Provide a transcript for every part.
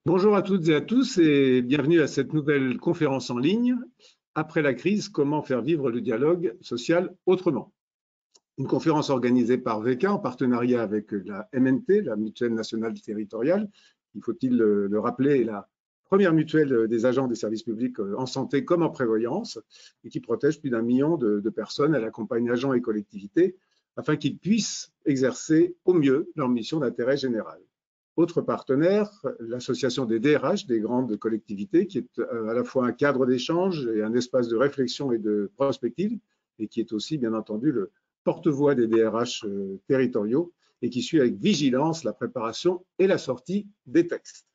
Bonjour à toutes et à tous et bienvenue à cette nouvelle conférence en ligne. Après la crise, comment faire vivre le dialogue social autrement? Une conférence organisée par VK en partenariat avec la MNT, la Mutuelle Nationale Territoriale. Il faut-il le rappeler, est la première mutuelle des agents des services publics en santé comme en prévoyance et qui protège plus d'1 million de personnes. Elle accompagne agents et collectivités afin qu'ils puissent exercer au mieux leur mission d'intérêt général. Autre partenaire, l'association des DRH, des grandes collectivités, qui est à la fois un cadre d'échange et un espace de réflexion et de prospective, et qui est aussi, bien entendu, le porte-voix des DRH territoriaux, et qui suit avec vigilance la préparation et la sortie des textes.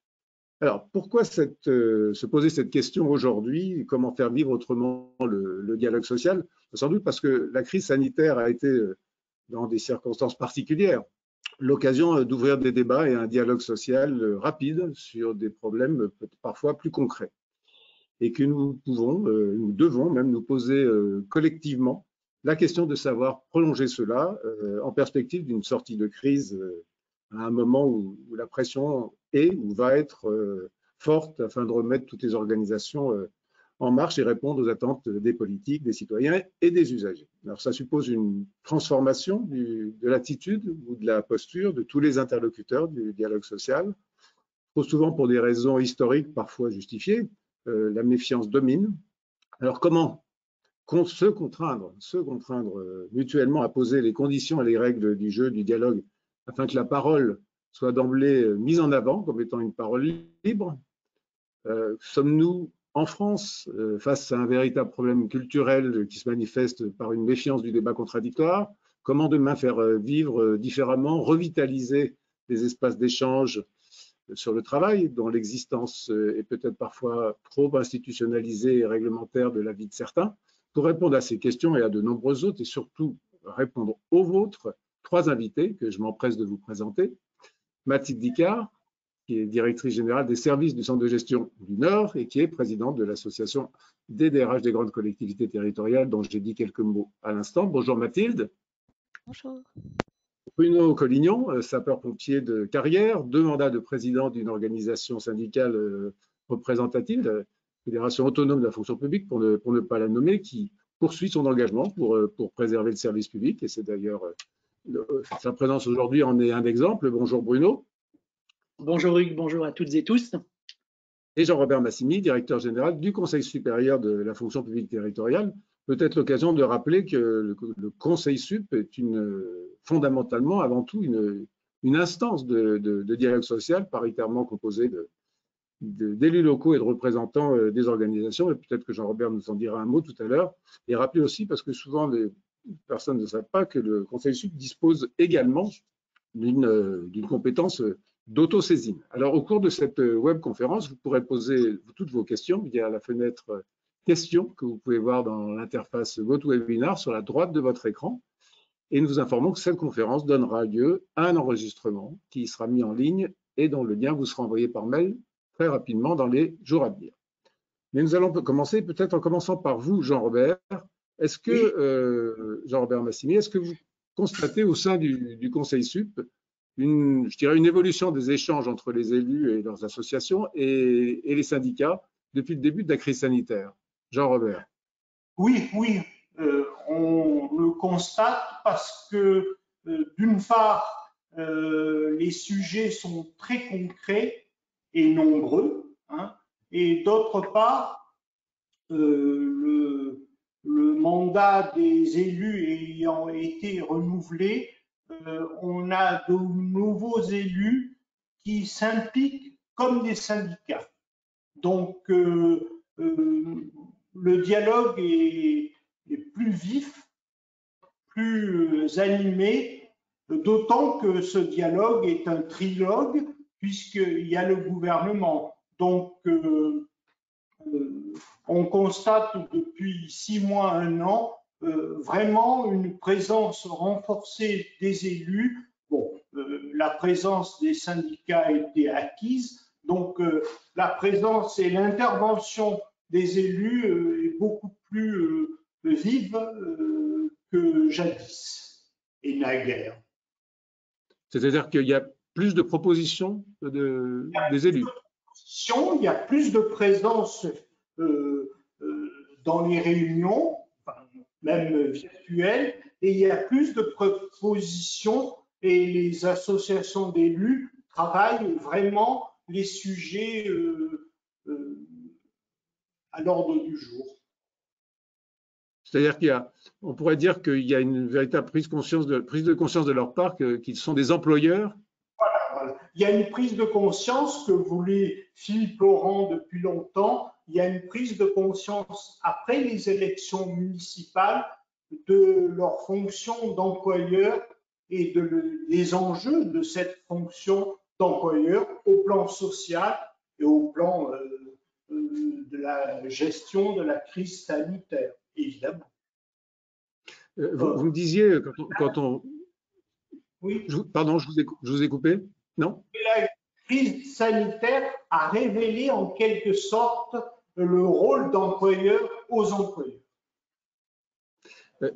Alors, pourquoi se poser cette question aujourd'hui? Comment faire vivre autrement le dialogue social? Sans doute parce que la crise sanitaire a été, dans des circonstances particulières, l'occasion d'ouvrir des débats et un dialogue social rapide sur des problèmes parfois plus concrets. Et que nous devons même nous poser collectivement la question de savoir prolonger cela en perspective d'une sortie de crise à un moment où la pression est ou va être forte afin de remettre toutes les organisations en marche et répondre aux attentes des politiques, des citoyens et des usagers. Alors ça suppose une transformation de l'attitude ou de la posture de tous les interlocuteurs du dialogue social. Trop souvent pour des raisons historiques parfois justifiées, la méfiance domine. Alors comment se contraindre mutuellement à poser les conditions et les règles du jeu, du dialogue, afin que la parole soit d'emblée mise en avant comme étant une parole libre? Sommes-nous en France face à un véritable problème culturel qui se manifeste par une méfiance du débat contradictoire? Comment demain faire vivre différemment, revitaliser des espaces d'échange sur le travail, dont l'existence est peut-être parfois trop institutionnalisée et réglementaire de la vie de certains? Pour répondre à ces questions et à de nombreuses autres, et surtout répondre aux vôtres, 3 invités que je m'empresse de vous présenter. Mathilde Dicard, qui est directrice générale des services du centre de gestion du Nord et qui est présidente de l'association des DRH des grandes collectivités territoriales, dont j'ai dit quelques mots à l'instant. Bonjour Mathilde. Bonjour. Bruno Collignon, sapeur-pompier de carrière, 2 mandats de président d'une organisation syndicale représentative, la Fédération autonome de la fonction publique, pour ne pas la nommer, qui poursuit son engagement pour préserver le service public. Et c'est d'ailleurs sa présence aujourd'hui en est un exemple. Bonjour Bruno. Bonjour Hugues, bonjour à toutes et tous. Et Jean-Robert Massimi, directeur général du Conseil supérieur de la fonction publique territoriale. Peut-être l'occasion de rappeler que le Conseil sup est fondamentalement, avant tout, une instance de dialogue social paritairement composée d'élus locaux et de représentants des organisations. Et peut-être que Jean-Robert nous en dira un mot tout à l'heure. Et rappeler aussi, parce que souvent les personnes ne savent pas, que le Conseil sup dispose également d'une compétence d'autosaisine. Alors, au cours de cette webconférence, vous pourrez poser toutes vos questions via la fenêtre questions que vous pouvez voir dans l'interface GoToWebinar sur la droite de votre écran. Et nous vous informons que cette conférence donnera lieu à un enregistrement qui sera mis en ligne et dont le lien vous sera envoyé par mail très rapidement dans les jours à venir. Mais nous allons commencer peut-être en commençant par vous, Jean-Robert. Est-ce que, Jean-Robert Massimi, est-ce que vous constatez au sein du Conseil sup je dirais une évolution des échanges entre les élus et leurs associations et les syndicats depuis le début de la crise sanitaire? Jean-Robert. Oui, on le constate parce que d'une part, les sujets sont très concrets et nombreux, hein, et d'autre part, le mandat des élus ayant été renouvelé, on a de nouveaux élus qui s'impliquent comme des syndicats. Donc, le dialogue est plus vif, plus animé, d'autant que ce dialogue est un trilogue puisqu'il y a le gouvernement. Donc, on constate depuis 6 mois, 1 an, vraiment une présence renforcée des élus. Bon, la présence des syndicats a été acquise, donc la présence et l'intervention des élus est beaucoup plus vive que jadis et naguère. C'est-à-dire qu'il y a plus de propositions des élus. propositions, il y a plus de présence dans les réunions, enfin, même virtuelles, et il y a plus de propositions et les associations d'élus travaillent vraiment les sujets à l'ordre du jour. C'est-à-dire on pourrait dire qu'il y a une véritable prise de conscience de leur part qu'ils sont des employeurs. Voilà. Il y a une prise de conscience que voulait Philippe Laurent depuis longtemps. Il y a une prise de conscience après les élections municipales de leur fonction d'employeur et des enjeux de cette fonction d'employeur au plan social et au plan de la gestion de la crise sanitaire, évidemment. Vous me disiez, Oui. Pardon, je vous ai coupé? Non? La crise sanitaire a révélé en quelque sorte le rôle d'employeur aux employeurs.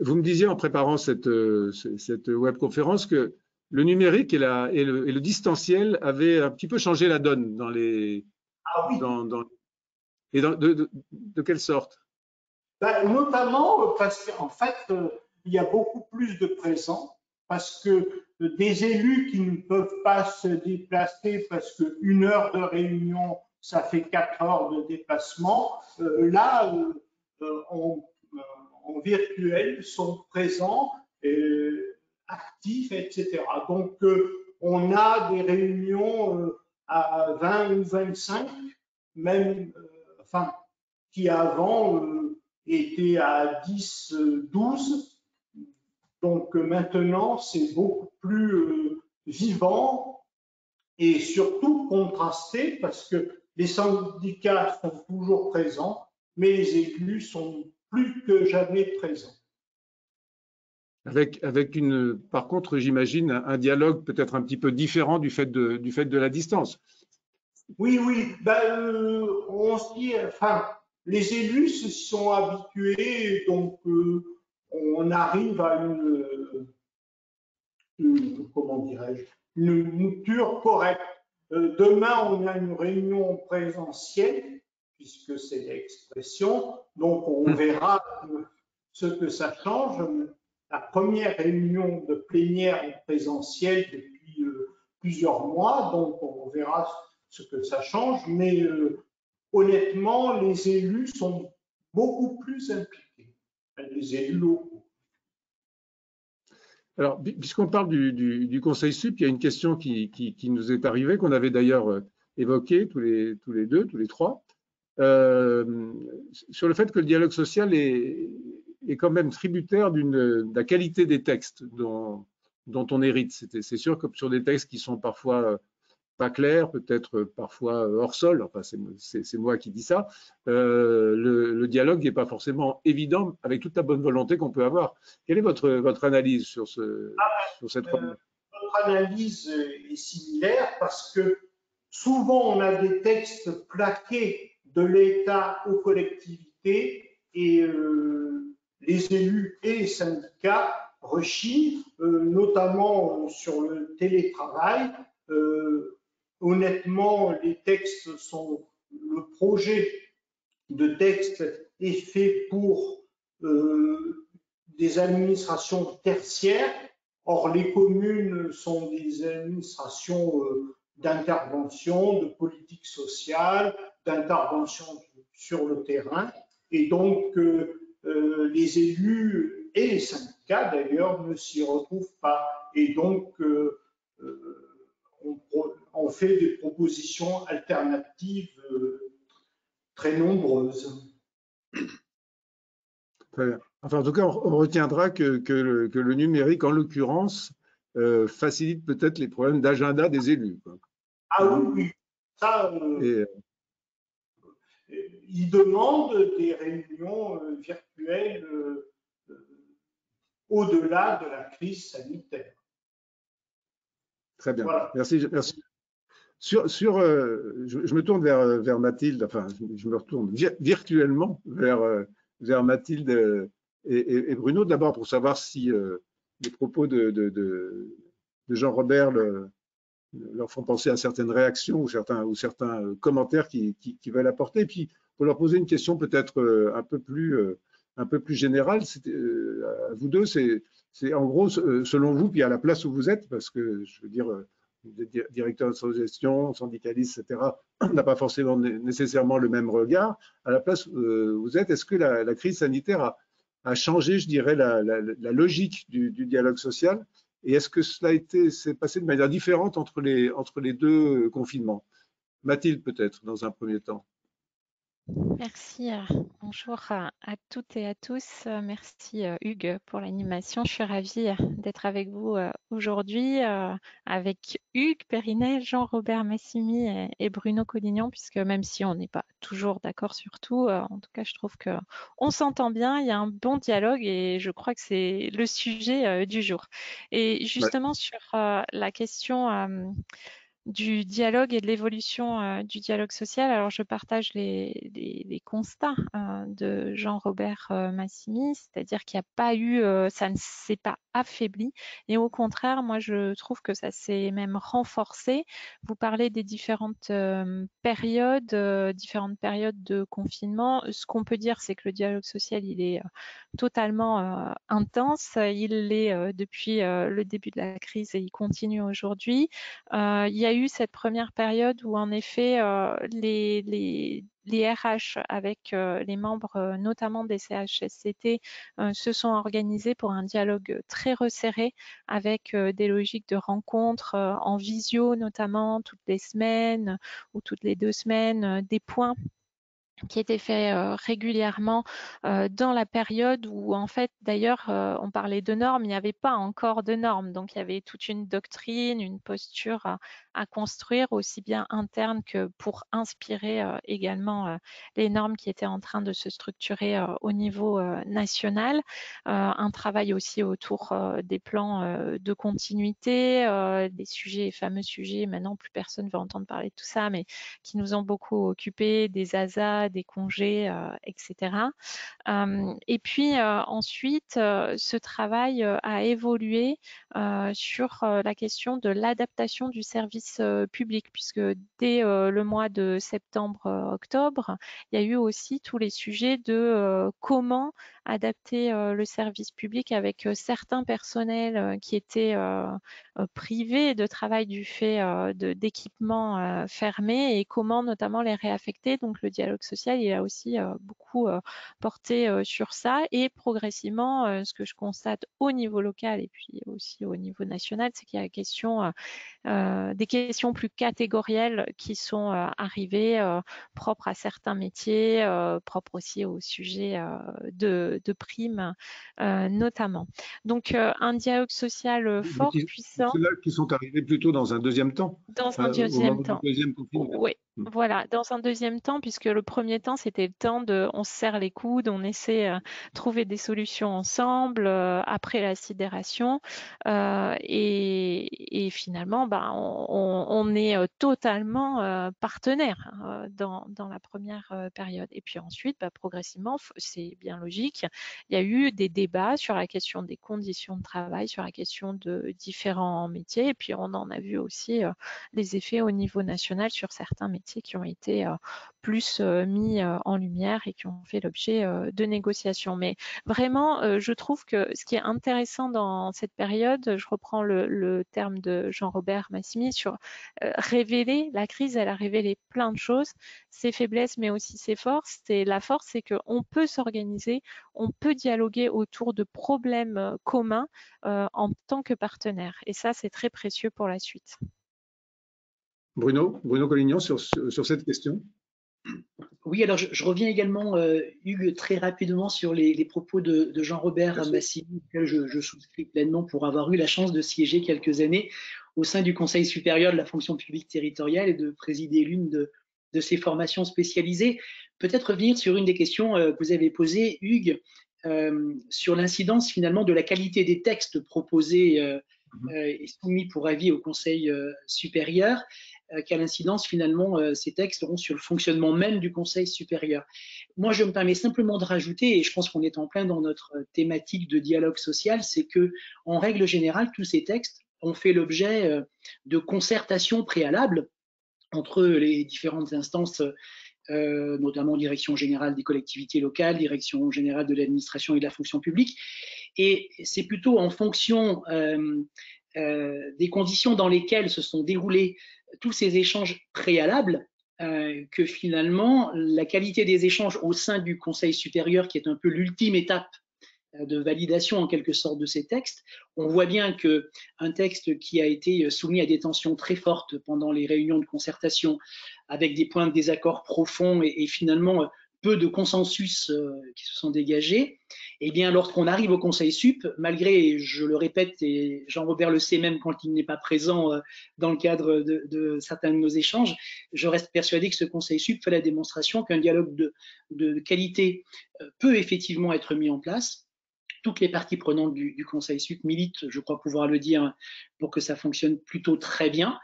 Vous me disiez en préparant cette webconférence que le numérique et le distanciel avaient un petit peu changé la donne dans les… Ah oui. De quelle sorte? Notamment parce qu'en fait, il y a beaucoup plus de présents, parce que des élus qui ne peuvent pas se déplacer parce qu'une heure de réunion, ça fait 4 heures de déplacement, là, en virtuel, sont présents, actifs, etc. Donc, on a des réunions à 20 ou 25, même, enfin, qui avant étaient à 10, 12. Donc maintenant, c'est beaucoup plus vivant et surtout contrasté parce que les syndicats sont toujours présents, mais les élus sont plus que jamais présents. Par contre, j'imagine, un dialogue peut-être un petit peu différent du fait de la distance. Oui, on se dit, enfin, les élus se sont habitués, donc on arrive à comment dirais-je, une mouture correcte. Demain, on a une réunion présentielle, puisque c'est l'expression, donc on verra ce que ça change. La première réunion de plénière est présentielle depuis plusieurs mois, donc on verra ce que ça change, mais honnêtement, les élus sont beaucoup plus impliqués, les élus locaux. Alors, puisqu'on parle du Conseil sup, il y a une question qui nous est arrivée, qu'on avait d'ailleurs évoquée tous les deux, tous les trois, sur le fait que le dialogue social est quand même tributaire de la qualité des textes dont on hérite. C'est sûr que sur des textes qui sont parfois pas clairs, peut-être parfois hors sol, enfin c'est moi qui dis ça, le dialogue n'est pas forcément évident avec toute la bonne volonté qu'on peut avoir. Quelle est votre analyse sur cette problème? Notre analyse est similaire parce que souvent on a des textes plaqués de l'État aux collectivités et les élus et les syndicats rechignent, notamment sur le télétravail. Honnêtement, les textes sont, le projet de texte est fait pour des administrations tertiaires. Or, les communes sont des administrations d'intervention, de politique sociale, d'intervention sur le terrain. Et donc, les élus et les syndicats, d'ailleurs, ne s'y retrouvent pas. Et donc, on fait des propositions alternatives très nombreuses. Enfin, en tout cas, on retiendra que le numérique, en l'occurrence, facilite peut-être les problèmes d'agenda des élus. Ah oui. Ça, ils demandent des réunions virtuelles au-delà de la crise sanitaire. Très bien. Voilà. Merci. Je me tourne vers Mathilde, enfin, je me retourne virtuellement vers Mathilde et Bruno, d'abord pour savoir si les propos de Jean-Robert leur font penser à certaines réactions ou certains commentaires qu'ils veulent apporter. Et puis, pour leur poser une question peut-être un peu plus générale, à vous deux, c'est en gros, selon vous, puis à la place où vous êtes, parce que je veux dire, vous êtes directeur de gestion, syndicaliste, etc., on n'a pas forcément nécessairement le même regard. À la place où vous êtes, est-ce que la crise sanitaire a changé, je dirais, la logique du dialogue social? Et est-ce que cela s'est passé de manière différente entre les deux confinements? Mathilde, peut-être, dans un premier temps. Merci, bonjour à toutes et à tous. Merci Hugues pour l'animation. Je suis ravie d'être avec vous aujourd'hui, avec Hugues Périnet, Jean-Robert Massimy et Bruno Collignon, puisque même si on n'est pas toujours d'accord sur tout, en tout cas je trouve qu'on s'entend bien, il y a un bon dialogue et je crois que c'est le sujet du jour. Et justement sur la question du dialogue et de l'évolution du dialogue social. Alors, je partage les constats de Jean-Robert Massimy, c'est-à-dire qu'il n'y a pas eu, ça ne s'est pas affaibli, et au contraire, moi, je trouve que ça s'est même renforcé. Vous parlez des différentes périodes de confinement. Ce qu'on peut dire, c'est que le dialogue social, il est totalement intense. Il l'est depuis le début de la crise et il continue aujourd'hui. Il y a eu cette première période où en effet les RH avec les membres notamment des CHSCT se sont organisés pour un dialogue très resserré avec des logiques de rencontres en visio notamment toutes les semaines ou toutes les 2 semaines, des points qui était fait régulièrement dans la période où en fait d'ailleurs on parlait de normes, il n'y avait pas encore de normes, donc il y avait toute une doctrine, une posture à construire aussi bien interne que pour inspirer également les normes qui étaient en train de se structurer au niveau national, un travail aussi autour des plans de continuité, des sujets, fameux sujets, maintenant plus personne ne va entendre parler de tout ça, mais qui nous ont beaucoup occupés, des ASA, des congés, etc. Et puis ensuite, ce travail a évolué sur la question de l'adaptation du service public, puisque dès le mois de septembre-octobre, il y a eu aussi tous les sujets de comment adapter le service public avec certains personnels qui étaient privés de travail du fait d'équipements fermés et comment notamment les réaffecter. Donc le dialogue social, il a aussi beaucoup porté sur ça et progressivement, ce que je constate au niveau local et puis aussi au niveau national, c'est qu'il y a des questions plus catégorielles qui sont arrivées, propres à certains métiers, propres aussi au sujet de primes notamment. Donc un dialogue social fort, puissant. Ceux-là qui sont arrivés plutôt dans un deuxième temps. Dans un Au deuxième moment temps. du deuxième confinement. Oui, voilà, dans un deuxième temps, puisque le premier temps, c'était le temps de, on se serre les coudes, on essaie de trouver des solutions ensemble après la sidération, et finalement, on est totalement partenaire dans la première période. Et puis ensuite, progressivement, c'est bien logique, il y a eu des débats sur la question des conditions de travail, sur la question de différents métiers, et puis on en a vu aussi les effets au niveau national sur certains métiers qui ont été plus mis en lumière et qui ont fait l'objet de négociations. Mais vraiment, je trouve que ce qui est intéressant dans cette période, je reprends le terme de Jean-Robert Massimy sur révéler, la crise, elle a révélé plein de choses, ses faiblesses mais aussi ses forces. Et la force, c'est qu'on peut s'organiser, on peut dialoguer autour de problèmes communs en tant que partenaire. Et ça, c'est très précieux pour la suite. Bruno Collignon sur cette question. Oui, alors je reviens également, Hugues, très rapidement sur les propos de Jean-Robert Massimy, auquel je souscris pleinement pour avoir eu la chance de siéger quelques années au sein du Conseil supérieur de la fonction publique territoriale et de présider l'une de ces formations spécialisées. Peut-être revenir sur une des questions que vous avez posées, Hugues, sur l'incidence finalement de la qualité des textes proposés et soumis pour avis au Conseil supérieur. Quelle incidence finalement ces textes auront sur le fonctionnement même du Conseil supérieur. Moi, je me permets simplement de rajouter, et je pense qu'on est en plein dans notre thématique de dialogue social, c'est que, en règle générale, tous ces textes ont fait l'objet de concertations préalables entre les différentes instances, notamment Direction générale des collectivités locales, Direction générale de l'administration et de la fonction publique. Et c'est plutôt en fonction des conditions dans lesquelles se sont déroulés tous ces échanges préalables que finalement la qualité des échanges au sein du Conseil supérieur, qui est un peu l'ultime étape de validation en quelque sorte de ces textes, on voit bien qu'un texte qui a été soumis à des tensions très fortes pendant les réunions de concertation, avec des points de désaccord profonds et finalement peu de consensus qui se sont dégagés, eh bien lorsqu'on arrive au Conseil sup, malgré, je le répète, et Jean-Robert le sait même quand il n'est pas présent dans le cadre de certains de nos échanges, je reste persuadé que ce Conseil sup fait la démonstration qu'un dialogue de qualité peut effectivement être mis en place. Toutes les parties prenantes du Conseil sup militent, je crois pouvoir le dire, pour que ça fonctionne plutôt très bien.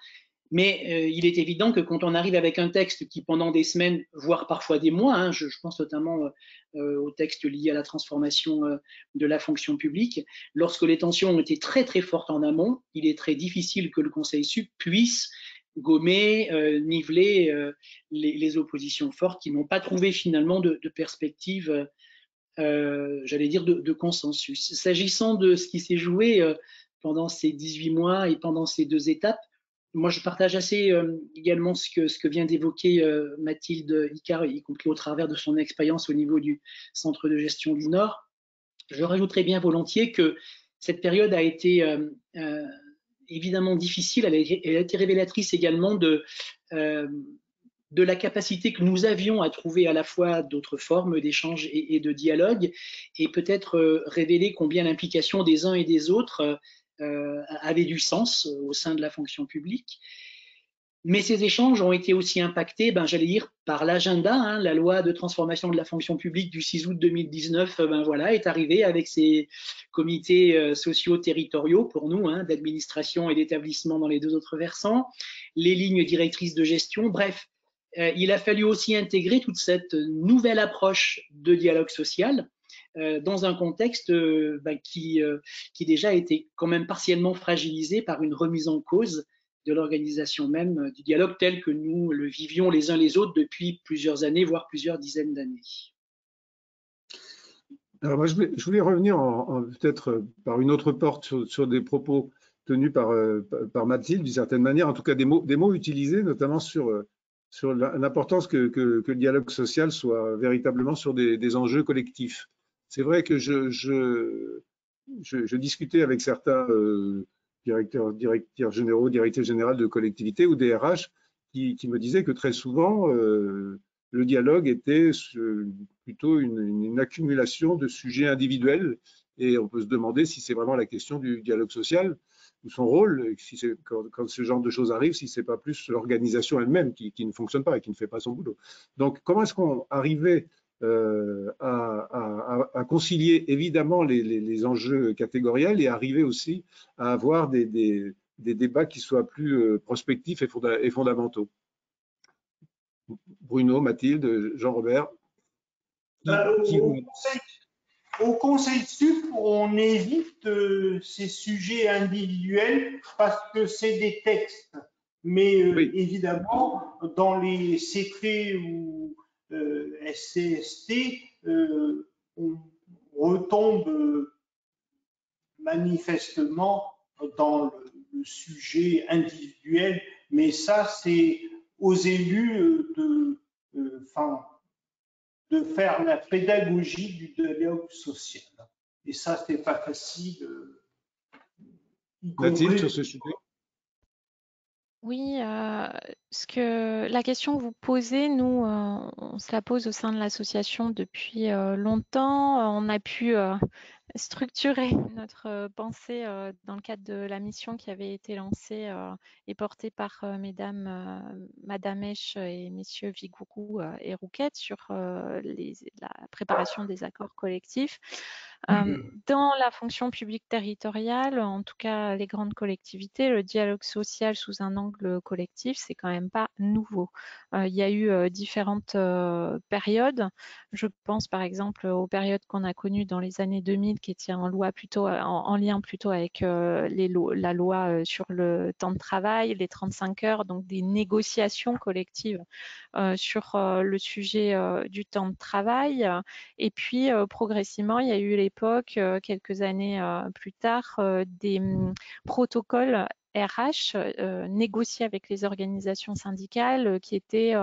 Mais il est évident que quand on arrive avec un texte qui, pendant des semaines, voire parfois des mois, je pense notamment au texte lié à la transformation de la fonction publique, lorsque les tensions ont été très très fortes en amont, il est très difficile que le Conseil sup puisse gommer, niveler les oppositions fortes qui n'ont pas trouvé finalement de perspective j'allais dire, de consensus. S'agissant de ce qui s'est joué pendant ces 18 mois et pendant ces deux étapes, moi, je partage assez également ce que vient d'évoquer Mathilde Icard, y compris au travers de son expérience au niveau du Centre de gestion du Nord. Je rajouterais bien volontiers que cette période a été évidemment difficile. Elle a été révélatrice également de la capacité que nous avions à trouver à la fois d'autres formes d'échange et de dialogue, et peut-être révéler combien l'implication des uns et des autres avait du sens au sein de la fonction publique. Mais ces échanges ont été aussi impactés, j'allais dire, par l'agenda. La loi de transformation de la fonction publique du 6 août 2019 voilà, est arrivée avec ses comités sociaux territoriaux pour nous, d'administration et d'établissement dans les deux autres versants, les lignes directrices de gestion, bref. Il a fallu aussi intégrer toute cette nouvelle approche de dialogue social dans un contexte qui déjà était quand même partiellement fragilisé par une remise en cause de l'organisation même du dialogue tel que nous le vivions les uns les autres depuis plusieurs années, voire plusieurs dizaines d'années. Alors moi, je voulais revenir peut-être par une autre porte sur des propos tenus par Mathilde, d'une certaine manière, en tout cas des mots utilisés, notamment sur l'importance que le dialogue social soit véritablement sur des enjeux collectifs. C'est vrai que je discutais avec certains directeurs généraux, directrices générales de collectivités ou DRH qui me disaient que très souvent, le dialogue était plutôt une accumulation de sujets individuels, et on peut se demander si c'est vraiment la question du dialogue social ou son rôle, si quand ce genre de choses arrive, si c'est pas plus l'organisation elle-même qui ne fonctionne pas et qui ne fait pas son boulot. Donc, comment est-ce qu'on arrivait à concilier évidemment les enjeux catégoriels et arriver aussi à avoir des débats qui soient plus prospectifs et fondamentaux? Bruno, Mathilde, Jean-Robert. Au Conseil sup, on évite ces sujets individuels parce que c'est des textes. Mais oui, évidemment, dans les CP ou SCST, on retombe manifestement dans le sujet individuel. Mais ça, c'est aux élus de faire la pédagogie du dialogue social. Et ça, c'est pas facile. Mathilde, sur ce sujet? Oui, la question que vous posez, nous, on se la pose au sein de l'association depuis longtemps. On a pu structurer notre pensée dans le cadre de la mission qui avait été lancée et portée par Madame Esch et Messieurs Vigourou et Rouquette sur la préparation des accords collectifs. Dans la fonction publique territoriale, en tout cas les grandes collectivités, le dialogue social sous un angle collectif, c'est quand même pas nouveau. Il y a eu différentes périodes. Je pense par exemple aux périodes qu'on a connues dans les années 2000 qui étaient en lien plutôt avec la loi sur le temps de travail, les 35 heures, donc des négociations collectives sur le sujet du temps de travail. Et puis, progressivement, il y a eu l'époque, quelques années plus tard, des protocoles RH négociés avec les organisations syndicales qui étaient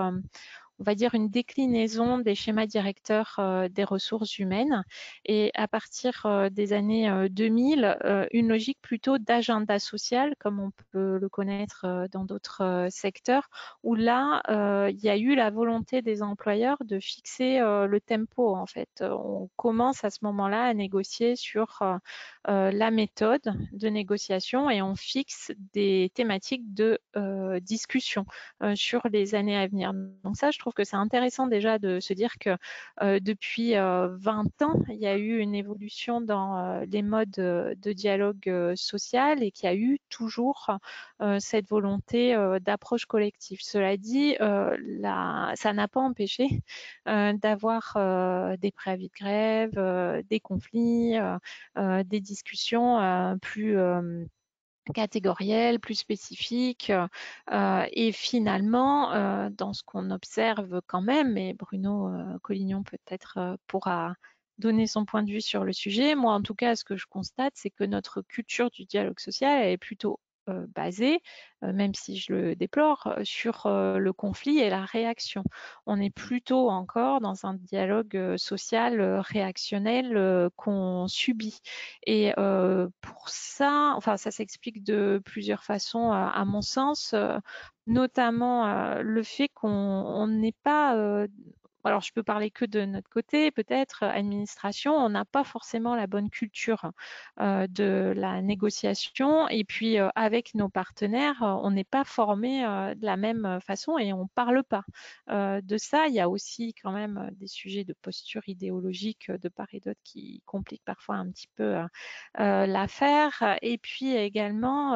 on va dire, une déclinaison des schémas directeurs des ressources humaines. Et à partir des années 2000, une logique plutôt d'agenda social, comme on peut le connaître dans d'autres secteurs, où là, il y a eu la volonté des employeurs de fixer le tempo, en fait. On commence à ce moment-là à négocier sur la méthode de négociation et on fixe des thématiques de discussion sur les années à venir. Donc ça, je trouve que c'est intéressant déjà de se dire que depuis 20 ans, il y a eu une évolution dans les modes de dialogue social et qu'il y a eu toujours cette volonté d'approche collective. Cela dit, ça n'a pas empêché d'avoir des préavis de grève, des conflits, des discussions plus catégorielles, plus spécifiques. Et finalement, dans ce qu'on observe quand même, et Bruno Collignon peut-être pourra donner son point de vue sur le sujet, moi en tout cas, ce que je constate, c'est que notre culture du dialogue social elle est plutôt basée, même si je le déplore, sur le conflit et la réaction. On est plutôt encore dans un dialogue social réactionnel qu'on subit. Et pour ça, enfin, ça s'explique de plusieurs façons, à mon sens, notamment le fait qu'on n'est pas alors, je peux parler que de notre côté, peut-être, administration, on n'a pas forcément la bonne culture de la négociation. Et puis, avec nos partenaires, on n'est pas formé de la même façon et on ne parle pas de ça. Il y a aussi quand même des sujets de posture idéologique de part et d'autre qui compliquent parfois un petit peu l'affaire. Et puis également,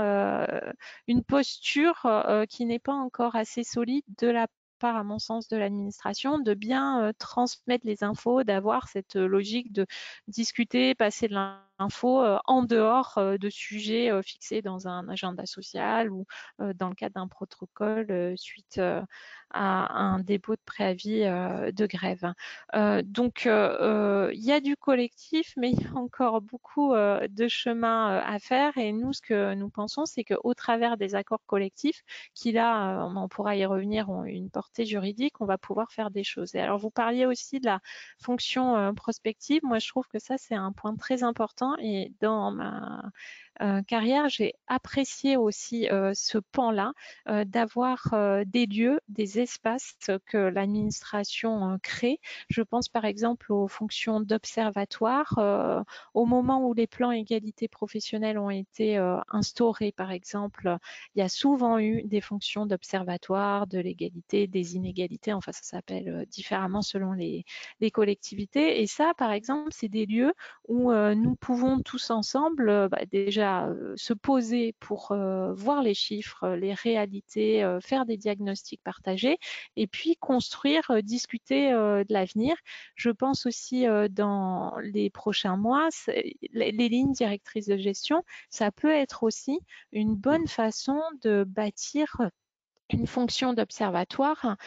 une posture qui n'est pas encore assez solide de la part, à mon sens, de l'administration, de bien transmettre les infos, d'avoir cette logique de discuter, passer de l'info en dehors de sujets fixés dans un agenda social ou dans le cadre d'un protocole suite à un dépôt de préavis de grève. Donc, il y a du collectif, mais il y a encore beaucoup de chemin à faire. Et nous, ce que nous pensons, c'est qu'au travers des accords collectifs, qui là, on pourra y revenir, ont une portée juridique, on va pouvoir faire des choses. Et alors, vous parliez aussi de la fonction prospective. Moi, je trouve que ça, c'est un point très important. Et dans ma carrière, j'ai apprécié aussi ce pan-là, d'avoir des lieux, des espaces que l'administration crée. Je pense par exemple aux fonctions d'observatoire. Au moment où les plans égalité professionnelle ont été instaurés, par exemple, il y a souvent eu des fonctions d'observatoire, de l'égalité, des inégalités, enfin ça s'appelle différemment selon les collectivités. Et ça, par exemple, c'est des lieux où nous pouvons tous ensemble déjà se poser pour voir les chiffres, les réalités, faire des diagnostics partagés et puis construire, discuter de l'avenir. Je pense aussi dans les prochains mois, les lignes directrices de gestion, ça peut être aussi une bonne façon de bâtir une fonction d'observatoire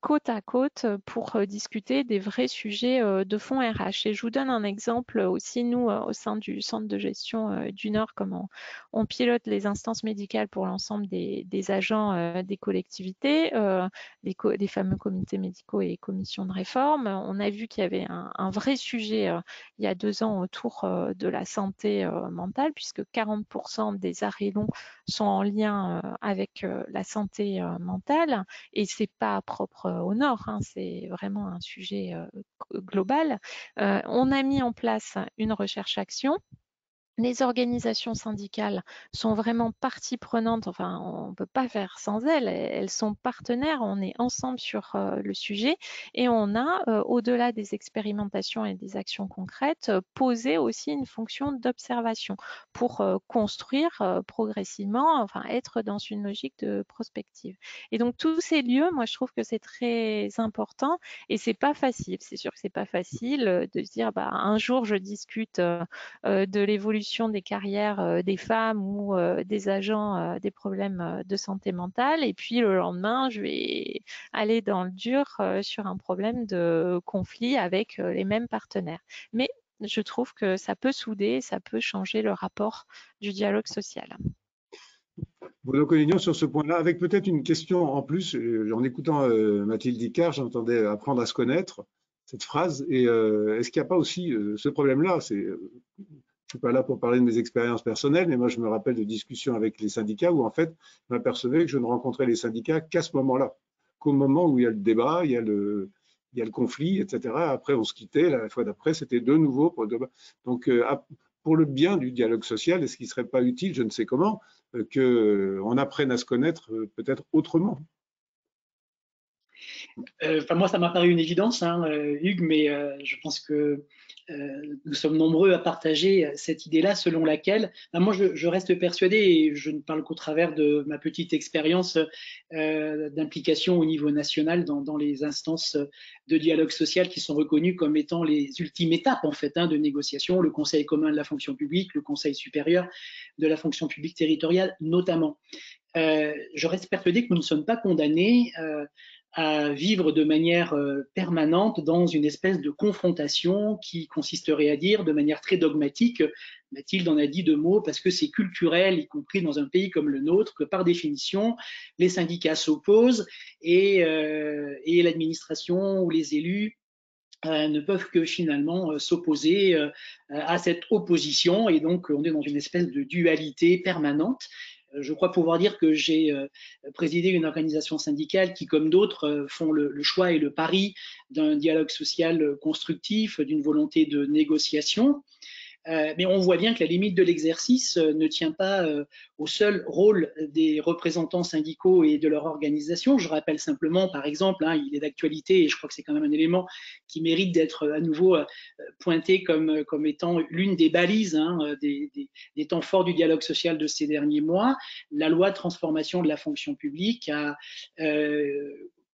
côte à côte pour discuter des vrais sujets de fond RH. Et je vous donne un exemple aussi, nous, au sein du centre de gestion du Nord, comme on pilote les instances médicales pour l'ensemble des agents des collectivités, les fameux comités médicaux et commissions de réforme. On a vu qu'il y avait un vrai sujet il y a 2 ans autour de la santé mentale, puisque 40% des arrêts longs sont en lien avec la santé mentale et c'est pas propre au Nord, hein, c'est vraiment un sujet global. On a mis en place une recherche-action les organisations syndicales sont vraiment partie prenante, enfin on ne peut pas faire sans elles, elles sont partenaires, on est ensemble sur le sujet et on a, au-delà des expérimentations et des actions concrètes, posé aussi une fonction d'observation pour construire progressivement, enfin être dans une logique de prospective. Et donc tous ces lieux, moi je trouve que c'est très important et c'est pas facile, c'est sûr que c'est pas facile de se dire bah, un jour je discute de l'évolution des carrières des femmes ou des agents des problèmes de santé mentale. Et puis le lendemain, je vais aller dans le dur sur un problème de conflit avec les mêmes partenaires. Mais je trouve que ça peut souder, ça peut changer le rapport du dialogue social. Bruno Collignon, sur ce point-là, avec peut-être une question en plus, en écoutant Mathilde Icard, j'entendais apprendre à se connaître, cette phrase, et est-ce qu'il n'y a pas aussi ce problème-là? Je ne suis pas là pour parler de mes expériences personnelles, mais moi je me rappelle de discussions avec les syndicats où en fait, je m'apercevais que je ne rencontrais les syndicats qu'à ce moment-là, qu'au moment où il y a le débat, il y a le conflit, etc. Après, on se quittait, la fois d'après, c'était de nouveau pour le débat. Donc, pour le bien du dialogue social, est-ce qu'il ne serait pas utile, je ne sais comment, qu'on apprenne à se connaître peut-être autrement? Enfin, moi, ça m'a paru une évidence, hein, Hugues, mais je pense que nous sommes nombreux à partager cette idée-là, selon laquelle, moi, je reste persuadé, et je ne parle qu'au travers de ma petite expérience d'implication au niveau national dans les instances de dialogue social qui sont reconnues comme étant les ultimes étapes, en fait, hein, de négociation, le Conseil commun de la fonction publique, le Conseil supérieur de la fonction publique territoriale, notamment. Je reste persuadé que nous ne sommes pas condamnés à vivre de manière permanente dans une espèce de confrontation qui consisterait à dire de manière très dogmatique, Mathilde en a dit deux mots, parce que c'est culturel, y compris dans un pays comme le nôtre, que par définition, les syndicats s'opposent et l'administration ou les élus ne peuvent que finalement s'opposer à cette opposition, et donc on est dans une espèce de dualité permanente. Je crois pouvoir dire que j'ai présidé une organisation syndicale qui, comme d'autres, font le choix et le pari d'un dialogue social constructif, d'une volonté de négociation. Mais on voit bien que la limite de l'exercice ne tient pas au seul rôle des représentants syndicaux et de leur organisation. Je rappelle simplement, par exemple, hein, il est d'actualité, et je crois que c'est quand même un élément qui mérite d'être à nouveau pointé comme étant l'une des balises, hein, des temps forts du dialogue social de ces derniers mois. La loi de transformation de la fonction publique a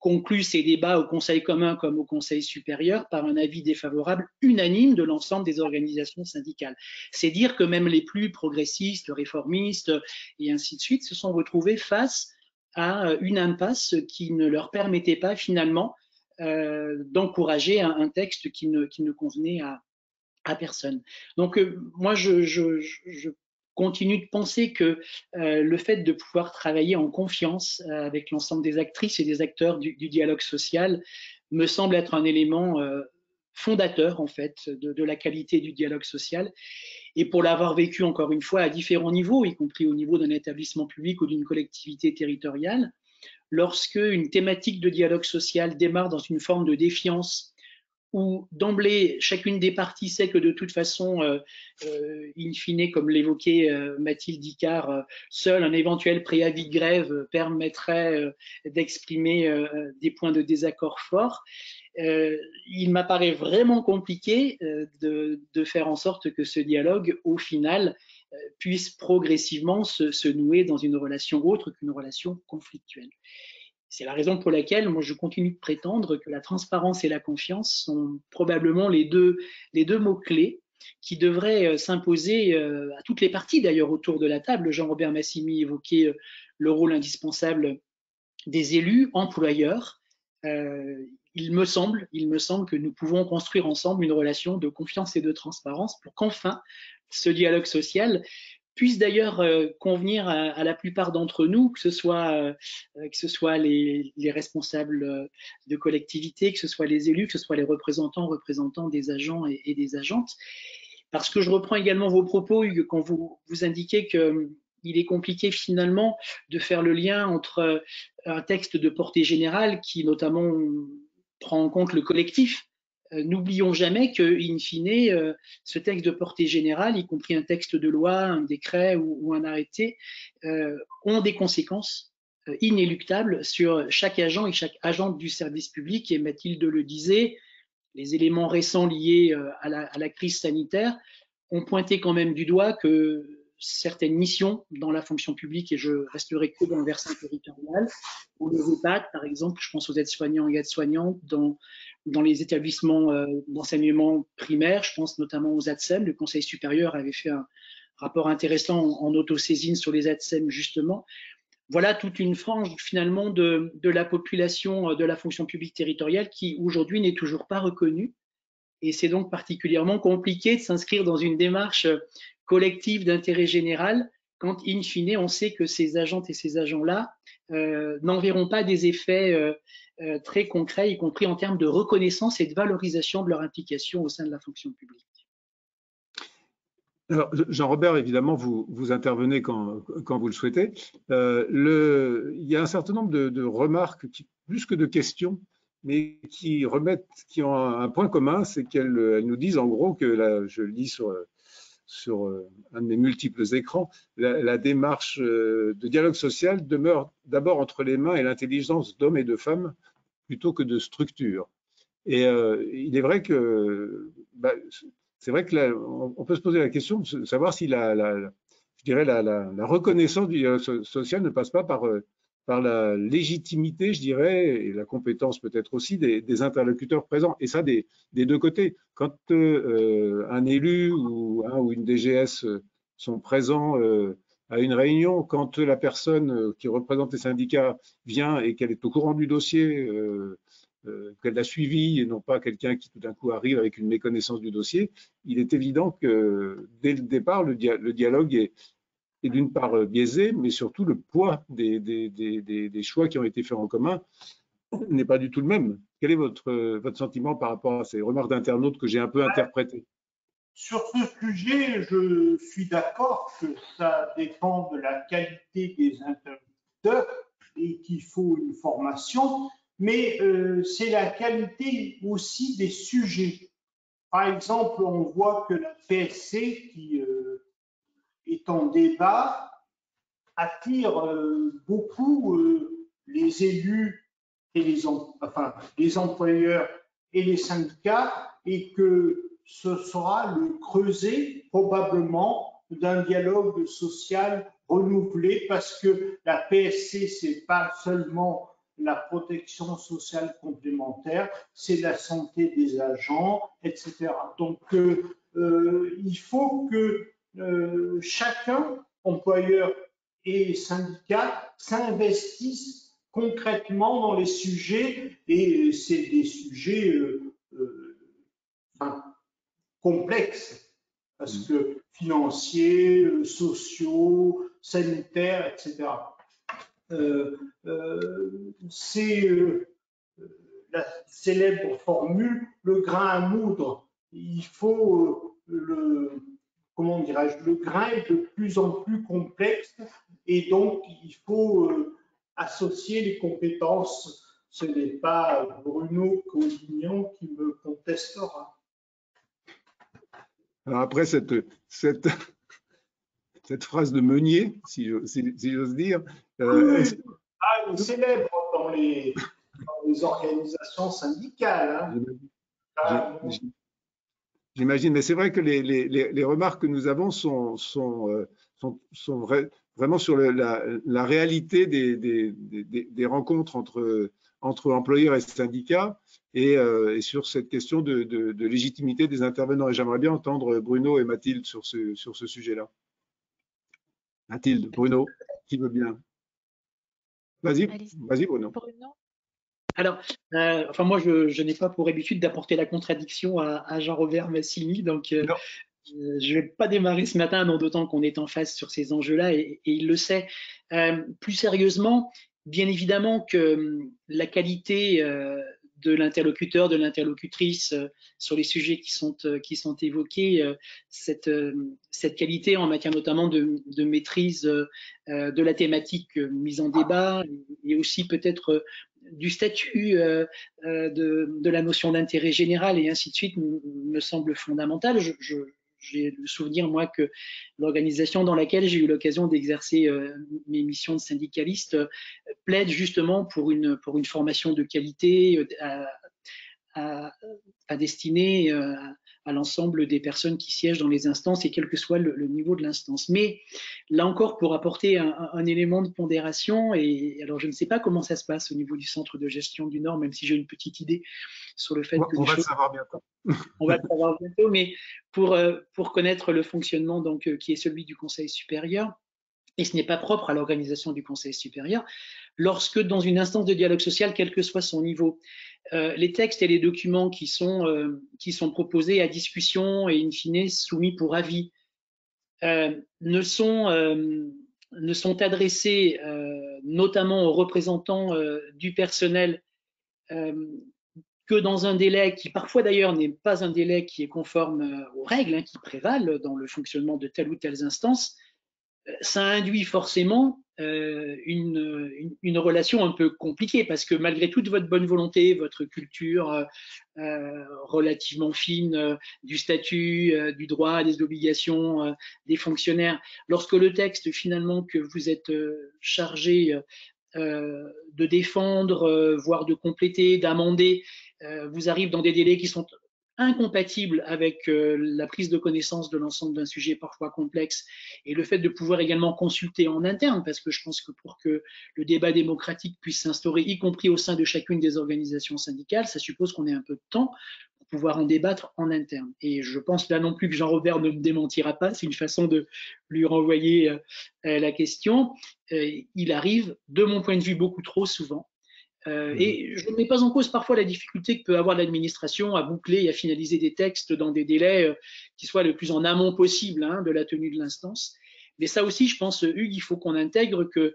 conclut ces débats au Conseil commun comme au Conseil supérieur par un avis défavorable unanime de l'ensemble des organisations syndicales. C'est dire que même les plus progressistes, réformistes et ainsi de suite se sont retrouvés face à une impasse qui ne leur permettait pas finalement d'encourager un texte qui ne convenait à personne. Donc moi je continue de penser que le fait de pouvoir travailler en confiance avec l'ensemble des actrices et des acteurs du dialogue social me semble être un élément fondateur en fait de la qualité du dialogue social. Et pour l'avoir vécu encore une fois à différents niveaux, y compris au niveau d'un établissement public ou d'une collectivité territoriale, lorsque une thématique de dialogue social démarre dans une forme de défiance où d'emblée, chacune des parties sait que de toute façon, in fine, comme l'évoquait Mathilde Icard, seul un éventuel préavis de grève permettrait d'exprimer des points de désaccord forts. Il m'apparaît vraiment compliqué de faire en sorte que ce dialogue, au final, puisse progressivement se nouer dans une relation autre qu'une relation conflictuelle. C'est la raison pour laquelle moi je continue de prétendre que la transparence et la confiance sont probablement les deux mots-clés qui devraient s'imposer à toutes les parties d'ailleurs autour de la table. Jean-Robert Massimy évoquait le rôle indispensable des élus, employeurs. Il me semble que nous pouvons construire ensemble une relation de confiance et de transparence pour qu'enfin ce dialogue social puisse d'ailleurs convenir à la plupart d'entre nous, que ce soit les responsables de collectivités, que ce soit les élus, que ce soit les représentants des agents et des agentes. Parce que je reprends également vos propos, Hugues, quand vous indiquez qu'il est compliqué finalement de faire le lien entre un texte de portée générale qui notamment prend en compte le collectif n'oublions jamais que, in fine, ce texte de portée générale, y compris un texte de loi, un décret ou un arrêté, ont des conséquences inéluctables sur chaque agent et chaque agente du service public. Et Mathilde le disait, les éléments récents liés à la crise sanitaire ont pointé quand même du doigt que certaines missions dans la fonction publique, et je resterai que dans le versant territorial, ou les EHPAD, par exemple, je pense aux aides-soignants et aides-soignantes, dans les établissements d'enseignement primaire, je pense notamment aux ATSEM. Le Conseil supérieur avait fait un rapport intéressant en autosaisine sur les ATSEM, justement. Voilà toute une frange, finalement, de la population de la fonction publique territoriale qui, aujourd'hui, n'est toujours pas reconnue. Et c'est donc particulièrement compliqué de s'inscrire dans une démarche collective d'intérêt général quand, in fine, on sait que ces agentes et ces agents-là n'en verront pas des effets très concrets, y compris en termes de reconnaissance et de valorisation de leur implication au sein de la fonction publique. Alors, Jean-Robert, évidemment, vous intervenez quand vous le souhaitez. Il y a un certain nombre de remarques, plus que de questions, mais qui ont un point commun, c'est qu'elles nous disent en gros que, là, je le lis sur un de mes multiples écrans, la démarche de dialogue social demeure d'abord entre les mains et l'intelligence d'hommes et de femmes plutôt que de structures. Et il est vrai que, c'est vrai que là, on peut se poser la question de savoir si je dirais la reconnaissance du dialogue social ne passe pas par la légitimité, je dirais, et la compétence peut-être aussi des interlocuteurs présents. Et ça, des deux côtés. Quand un élu ou une DGS sont présents à une réunion, quand la personne qui représente les syndicats vient et qu'elle est au courant du dossier, qu'elle l'a suivi et non pas quelqu'un qui tout d'un coup arrive avec une méconnaissance du dossier, il est évident que dès le départ, le dialogue est d'une part biaisé, mais surtout le poids des choix qui ont été faits en commun n'est pas du tout le même. Quel est votre sentiment par rapport à ces remarques d'internautes que j'ai un peu interprétées? Sur ce sujet, je suis d'accord que ça dépend de la qualité des interlocuteurs et qu'il faut une formation, mais c'est la qualité aussi des sujets. Par exemple, on voit que la PSC, qui est en débat, attire beaucoup les élus et les employeurs et les syndicats, et que ce sera le creuset probablement d'un dialogue social renouvelé, parce que la PSC, c'est pas seulement la protection sociale complémentaire, c'est la santé des agents, etc. Donc, il faut que chacun, employeur et syndicat, s'investissent concrètement dans les sujets, et c'est des sujets complexes, parce que financiers, sociaux, sanitaires, etc. C'est la célèbre formule, le grain à moudre. Il faut comment dirais-je, le grain est de plus en plus complexe, et donc il faut associer les compétences. Ce n'est pas Bruno Collignon qui me contestera. Alors après cette phrase de Meunier, si j'ose dire, célèbre dans les organisations syndicales. Hein. J'imagine, mais c'est vrai que les remarques que nous avons sont vraiment sur la réalité des rencontres entre employeurs et syndicats, et sur cette question de légitimité des intervenants. Et j'aimerais bien entendre Bruno et Mathilde sur ce sujet-là. Mathilde, Bruno, qui veut bien? Vas-y, Bruno. Alors, moi, je n'ai pas pour habitude d'apporter la contradiction à Jean-Robert Massimi, donc je ne vais pas démarrer ce matin, non, d'autant qu'on est en face sur ces enjeux-là, et il le sait. Plus sérieusement, bien évidemment que la qualité de l'interlocuteur, de l'interlocutrice sur les sujets qui sont évoqués, cette qualité en matière notamment de maîtrise de la thématique mise en débat, et aussi peut-être du statut, de la notion d'intérêt général et ainsi de suite me semble fondamentale. J'ai le souvenir, moi, que l'organisation dans laquelle j'ai eu l'occasion d'exercer mes missions de syndicaliste plaide justement pour une formation de qualité à destiner à l'ensemble des personnes qui siègent dans les instances et quel que soit le niveau de l'instance. Mais là encore, pour apporter un élément de pondération, et alors je ne sais pas comment ça se passe au niveau du centre de gestion du Nord, même si j'ai une petite idée sur le fait que on va le savoir bientôt. On va le savoir bientôt, mais pour connaître le fonctionnement donc, qui est celui du Conseil supérieur, et ce n'est pas propre à l'organisation du Conseil supérieur, lorsque dans une instance de dialogue social, quel que soit son niveau, les textes et les documents qui sont proposés à discussion et in fine soumis pour avis ne sont adressés notamment aux représentants du personnel que dans un délai qui parfois d'ailleurs n'est pas un délai qui est conforme aux règles qui prévalent dans le fonctionnement de telle ou telle instance, ça induit forcément une relation un peu compliquée parce que malgré toute votre bonne volonté, votre culture relativement fine du statut, du droit, des obligations des fonctionnaires, lorsque le texte finalement que vous êtes chargé de défendre, voire de compléter, d'amender, vous arrive dans des délais qui sont incompatibles avec la prise de connaissance de l'ensemble d'un sujet parfois complexe et le fait de pouvoir également consulter en interne, parce que je pense que pour que le débat démocratique puisse s'instaurer, y compris au sein de chacune des organisations syndicales, ça suppose qu'on ait un peu de temps pour pouvoir en débattre en interne. Et je pense là non plus que Jean-Robert ne me démentira pas, c'est une façon de lui renvoyer la question. Il arrive, de mon point de vue, beaucoup trop souvent. Et je ne mets pas en cause parfois la difficulté que peut avoir l'administration à boucler et à finaliser des textes dans des délais qui soient le plus en amont possible de la tenue de l'instance. Mais ça aussi, je pense, Hugues, il faut qu'on intègre que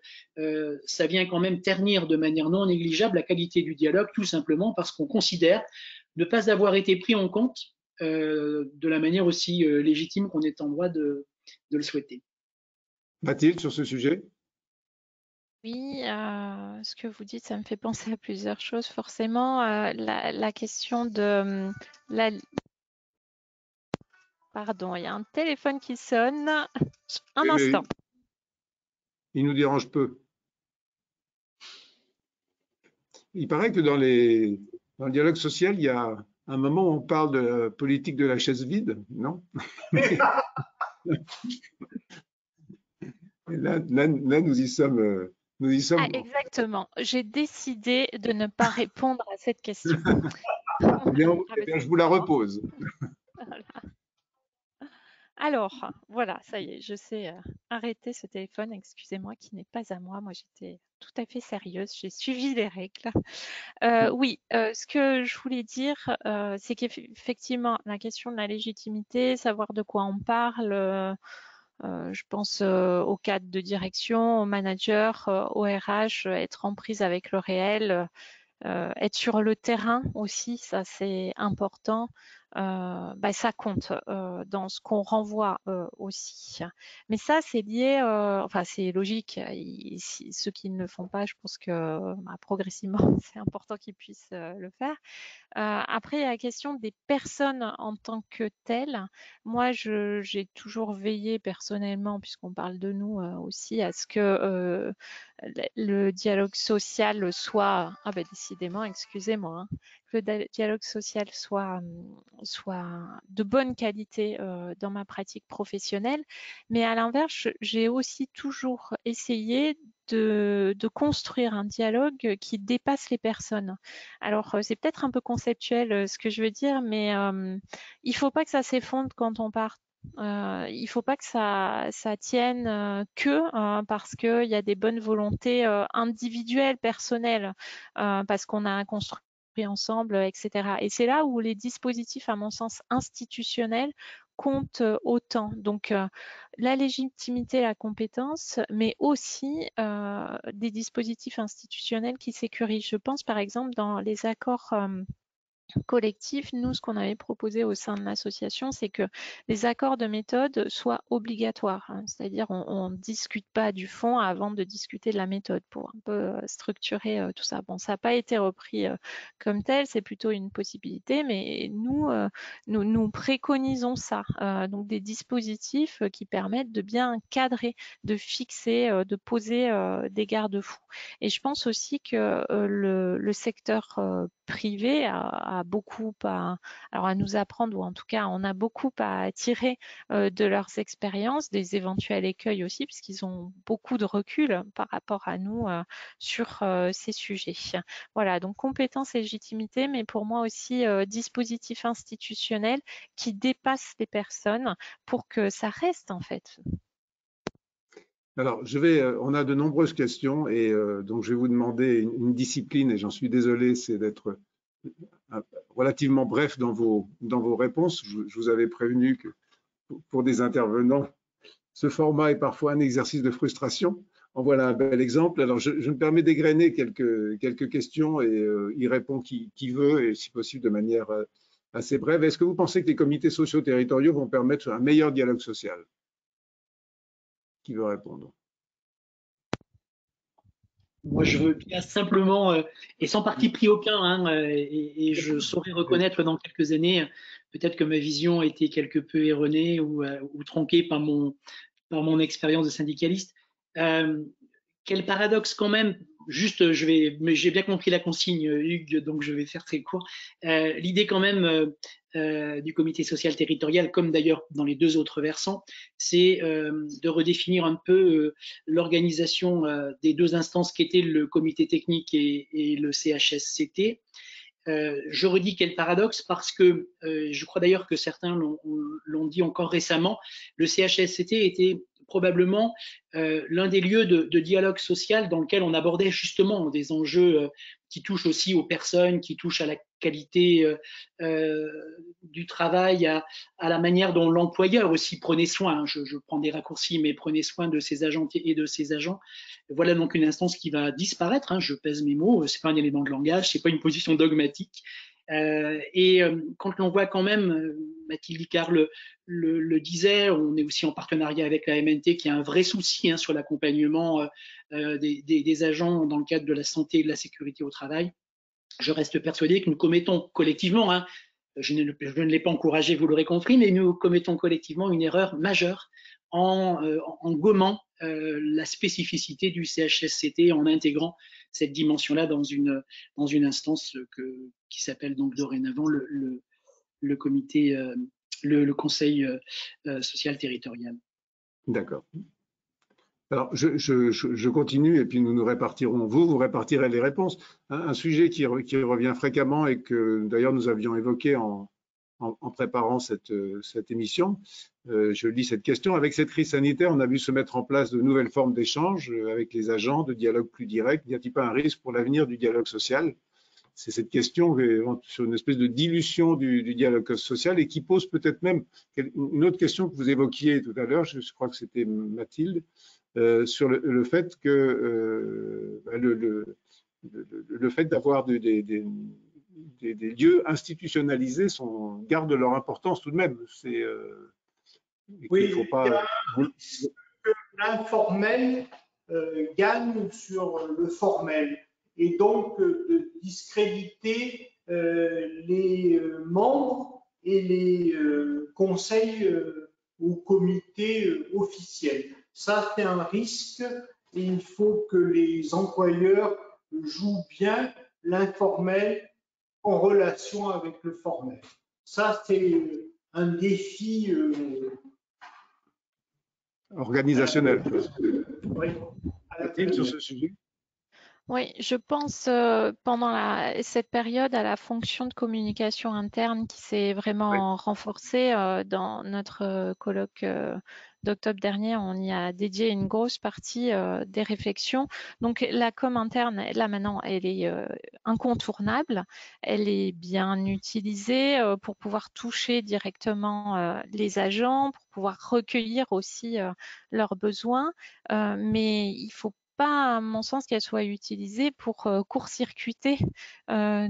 ça vient quand même ternir de manière non négligeable la qualité du dialogue, tout simplement parce qu'on considère ne pas avoir été pris en compte de la manière aussi légitime qu'on est en droit de le souhaiter. Mathilde, sur ce sujet? Oui, ce que vous dites, ça me fait penser à plusieurs choses. Forcément, la question de la... Pardon, il y a un téléphone qui sonne. Un instant. Il nous dérange peu. Il paraît que dans le dialogue social, il y a un moment où on parle de la politique de la chaise vide, non? Là, nous y sommes. Ah, exactement. J'ai décidé de ne pas répondre à cette question. Eh bien, je vous la repose. Voilà. Alors, voilà, ça y est, je sais arrêter ce téléphone, excusez-moi, qui n'est pas à moi. Moi, j'étais tout à fait sérieuse, j'ai suivi les règles. Oui, ce que je voulais dire, c'est qu'effectivement, la question de la légitimité, savoir de quoi on parle, je pense au cadre de direction, au manager, au RH, être en prise avec le réel, être sur le terrain aussi, ça c'est important. Ça compte dans ce qu'on renvoie aussi. Mais ça, c'est lié, enfin c'est logique. Ceux qui ne le font pas, je pense que progressivement, c'est important qu'ils puissent le faire. Après, il y a la question des personnes en tant que telles. Moi, j'ai toujours veillé personnellement, puisqu'on parle de nous aussi, à ce que le dialogue social soit, décidément, excusez-moi, que le dialogue social soit de bonne qualité dans ma pratique professionnelle. Mais à l'inverse, j'ai aussi toujours essayé de construire un dialogue qui dépasse les personnes. Alors, c'est peut-être un peu conceptuel ce que je veux dire, mais il ne faut pas que ça s'effondre quand on part. Il ne faut pas que ça tienne parce qu'il y a des bonnes volontés individuelles, personnelles, parce qu'on a construit ensemble, etc. Et c'est là où les dispositifs, à mon sens, institutionnels comptent autant. Donc, la légitimité, la compétence, mais aussi des dispositifs institutionnels qui sécurisent. Je pense par exemple dans les accords collectif, nous, ce qu'on avait proposé au sein de l'association, c'est que les accords de méthode soient obligatoires. C'est-à-dire, on ne discute pas du fond avant de discuter de la méthode pour un peu structurer tout ça. Bon, ça n'a pas été repris comme tel, c'est plutôt une possibilité, mais nous préconisons ça. Donc, des dispositifs qui permettent de bien cadrer, de fixer, de poser des garde-fous. Et je pense aussi que le secteur privé a beaucoup à nous apprendre, ou en tout cas, on a beaucoup à tirer de leurs expériences, des éventuels écueils aussi, puisqu'ils ont beaucoup de recul par rapport à nous sur ces sujets. Voilà, donc compétences et légitimité, mais pour moi aussi dispositif institutionnel qui dépasse les personnes pour que ça reste en fait. Alors, on a de nombreuses questions et donc je vais vous demander une discipline et j'en suis désolé, c'est d'être relativement bref dans vos réponses. Je vous avais prévenu que pour des intervenants, ce format est parfois un exercice de frustration. En voilà un bel exemple. Alors, je me permets d'égrener quelques questions et y répond qui veut et si possible de manière assez brève. Est-ce que vous pensez que les comités sociaux territoriaux vont permettre un meilleur dialogue social? Qui veut répondre? Moi, je veux bien simplement, et sans parti pris aucun, hein, et je saurais reconnaître dans quelques années, peut-être que ma vision a été quelque peu erronée ou tronquée par mon expérience de syndicaliste. Quel paradoxe quand même. Juste, j'ai bien compris la consigne, Hugues, donc je vais faire très court. L'idée quand même du comité social territorial, comme d'ailleurs dans les deux autres versants, c'est de redéfinir un peu l'organisation des deux instances qu'étaient le comité technique et le CHSCT. Je redis quel paradoxe parce que je crois d'ailleurs que certains l'ont dit encore récemment, le CHSCT était probablement l'un des lieux de dialogue social dans lequel on abordait justement des enjeux qui touchent aussi aux personnes, qui touchent à la qualité du travail, à la manière dont l'employeur aussi prenait soin, hein, je prends des raccourcis, mais prenait soin de ses agents et de ses agents. Voilà donc une instance qui va disparaître, hein, je pèse mes mots, c'est pas un élément de langage, c'est pas une position dogmatique. Quand on voit quand même, Mathilde Icard le disait, on est aussi en partenariat avec la MNT qui a un vrai souci hein, sur l'accompagnement des agents dans le cadre de la santé et de la sécurité au travail. Je reste persuadé que nous commettons collectivement, hein, je ne l'ai pas encouragé, vous l'aurez compris, mais nous commettons collectivement une erreur majeure en gommant la spécificité du CHSCT, en intégrant cette dimension-là dans une instance qui s'appelle donc dorénavant le comité, le conseil social territorial. D'accord. Alors, je continue et puis nous répartirons, vous répartirez les réponses. Un sujet qui revient fréquemment et que d'ailleurs nous avions évoqué en préparant cette émission, je lis cette question. Avec cette crise sanitaire, on a vu se mettre en place de nouvelles formes d'échanges avec les agents, de dialogue plus direct. N'y a-t-il pas un risque pour l'avenir du dialogue social? C'est cette question sur une espèce de dilution du dialogue social et qui pose peut-être même une autre question que vous évoquiez tout à l'heure, je crois que c'était Mathilde, sur le fait que le fait d'avoir des lieux institutionnalisés gardent leur importance tout de même. Oui, il faut pas... L'informel gagne sur le formel et donc de discréditer les membres et les conseils ou comités officiels. Ça, c'est un risque et il faut que les employeurs jouent bien l'informel en relation avec le formel. Ça, c'est un défi organisationnel. Oui, sur ce sujet. Oui, je pense pendant cette période à la fonction de communication interne qui s'est vraiment renforcée dans notre colloque d'octobre dernier. On y a dédié une grosse partie des réflexions. Donc la com interne, là maintenant, elle est incontournable. Elle est bien utilisée pour pouvoir toucher directement les agents, pour pouvoir recueillir aussi leurs besoins. Mais il faut pas, à mon sens, qu'elle soit utilisée pour court-circuiter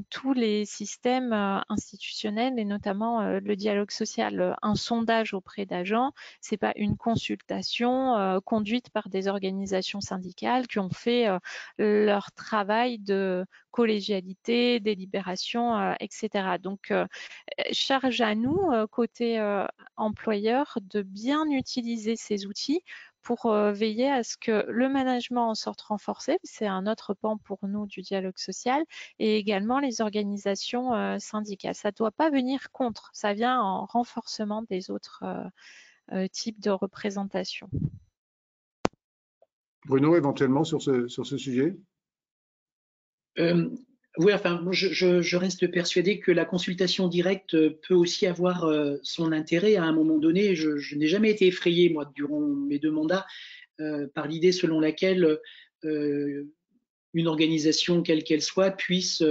tous les systèmes institutionnels et notamment le dialogue social. Un sondage auprès d'agents, c'est pas une consultation conduite par des organisations syndicales qui ont fait leur travail de collégialité, délibération, etc. Donc, charge à nous, côté employeur, de bien utiliser ces outils pour veiller à ce que le management en sorte renforcé, c'est un autre pan pour nous du dialogue social, et également les organisations syndicales. Ça ne doit pas venir contre, ça vient en renforcement des autres types de représentation. Bruno, éventuellement sur ce sujet? Oui, enfin, je reste persuadé que la consultation directe peut aussi avoir son intérêt à un moment donné. Je n'ai jamais été effrayé, moi, durant mes 2 mandats, par l'idée selon laquelle une organisation, quelle qu'elle soit, puisse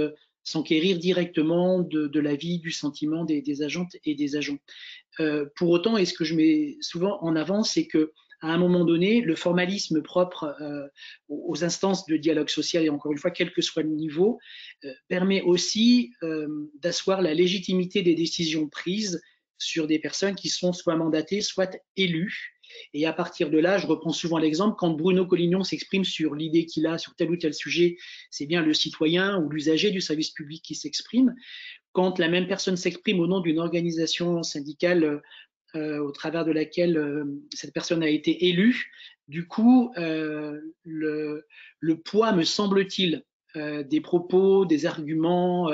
s'enquérir directement de l'avis, du sentiment des agentes et des agents. Pour autant, et ce que je mets souvent en avant, c'est que à un moment donné, le formalisme propre aux instances de dialogue social, et encore une fois, quel que soit le niveau, permet aussi d'asseoir la légitimité des décisions prises sur des personnes qui sont soit mandatées, soit élues. Et à partir de là, je reprends souvent l'exemple, quand Bruno Collignon s'exprime sur l'idée qu'il a sur tel ou tel sujet, c'est bien le citoyen ou l'usager du service public qui s'exprime. Quand la même personne s'exprime au nom d'une organisation syndicale au travers de laquelle cette personne a été élue, du coup, le poids, me semble-t-il, des propos, des arguments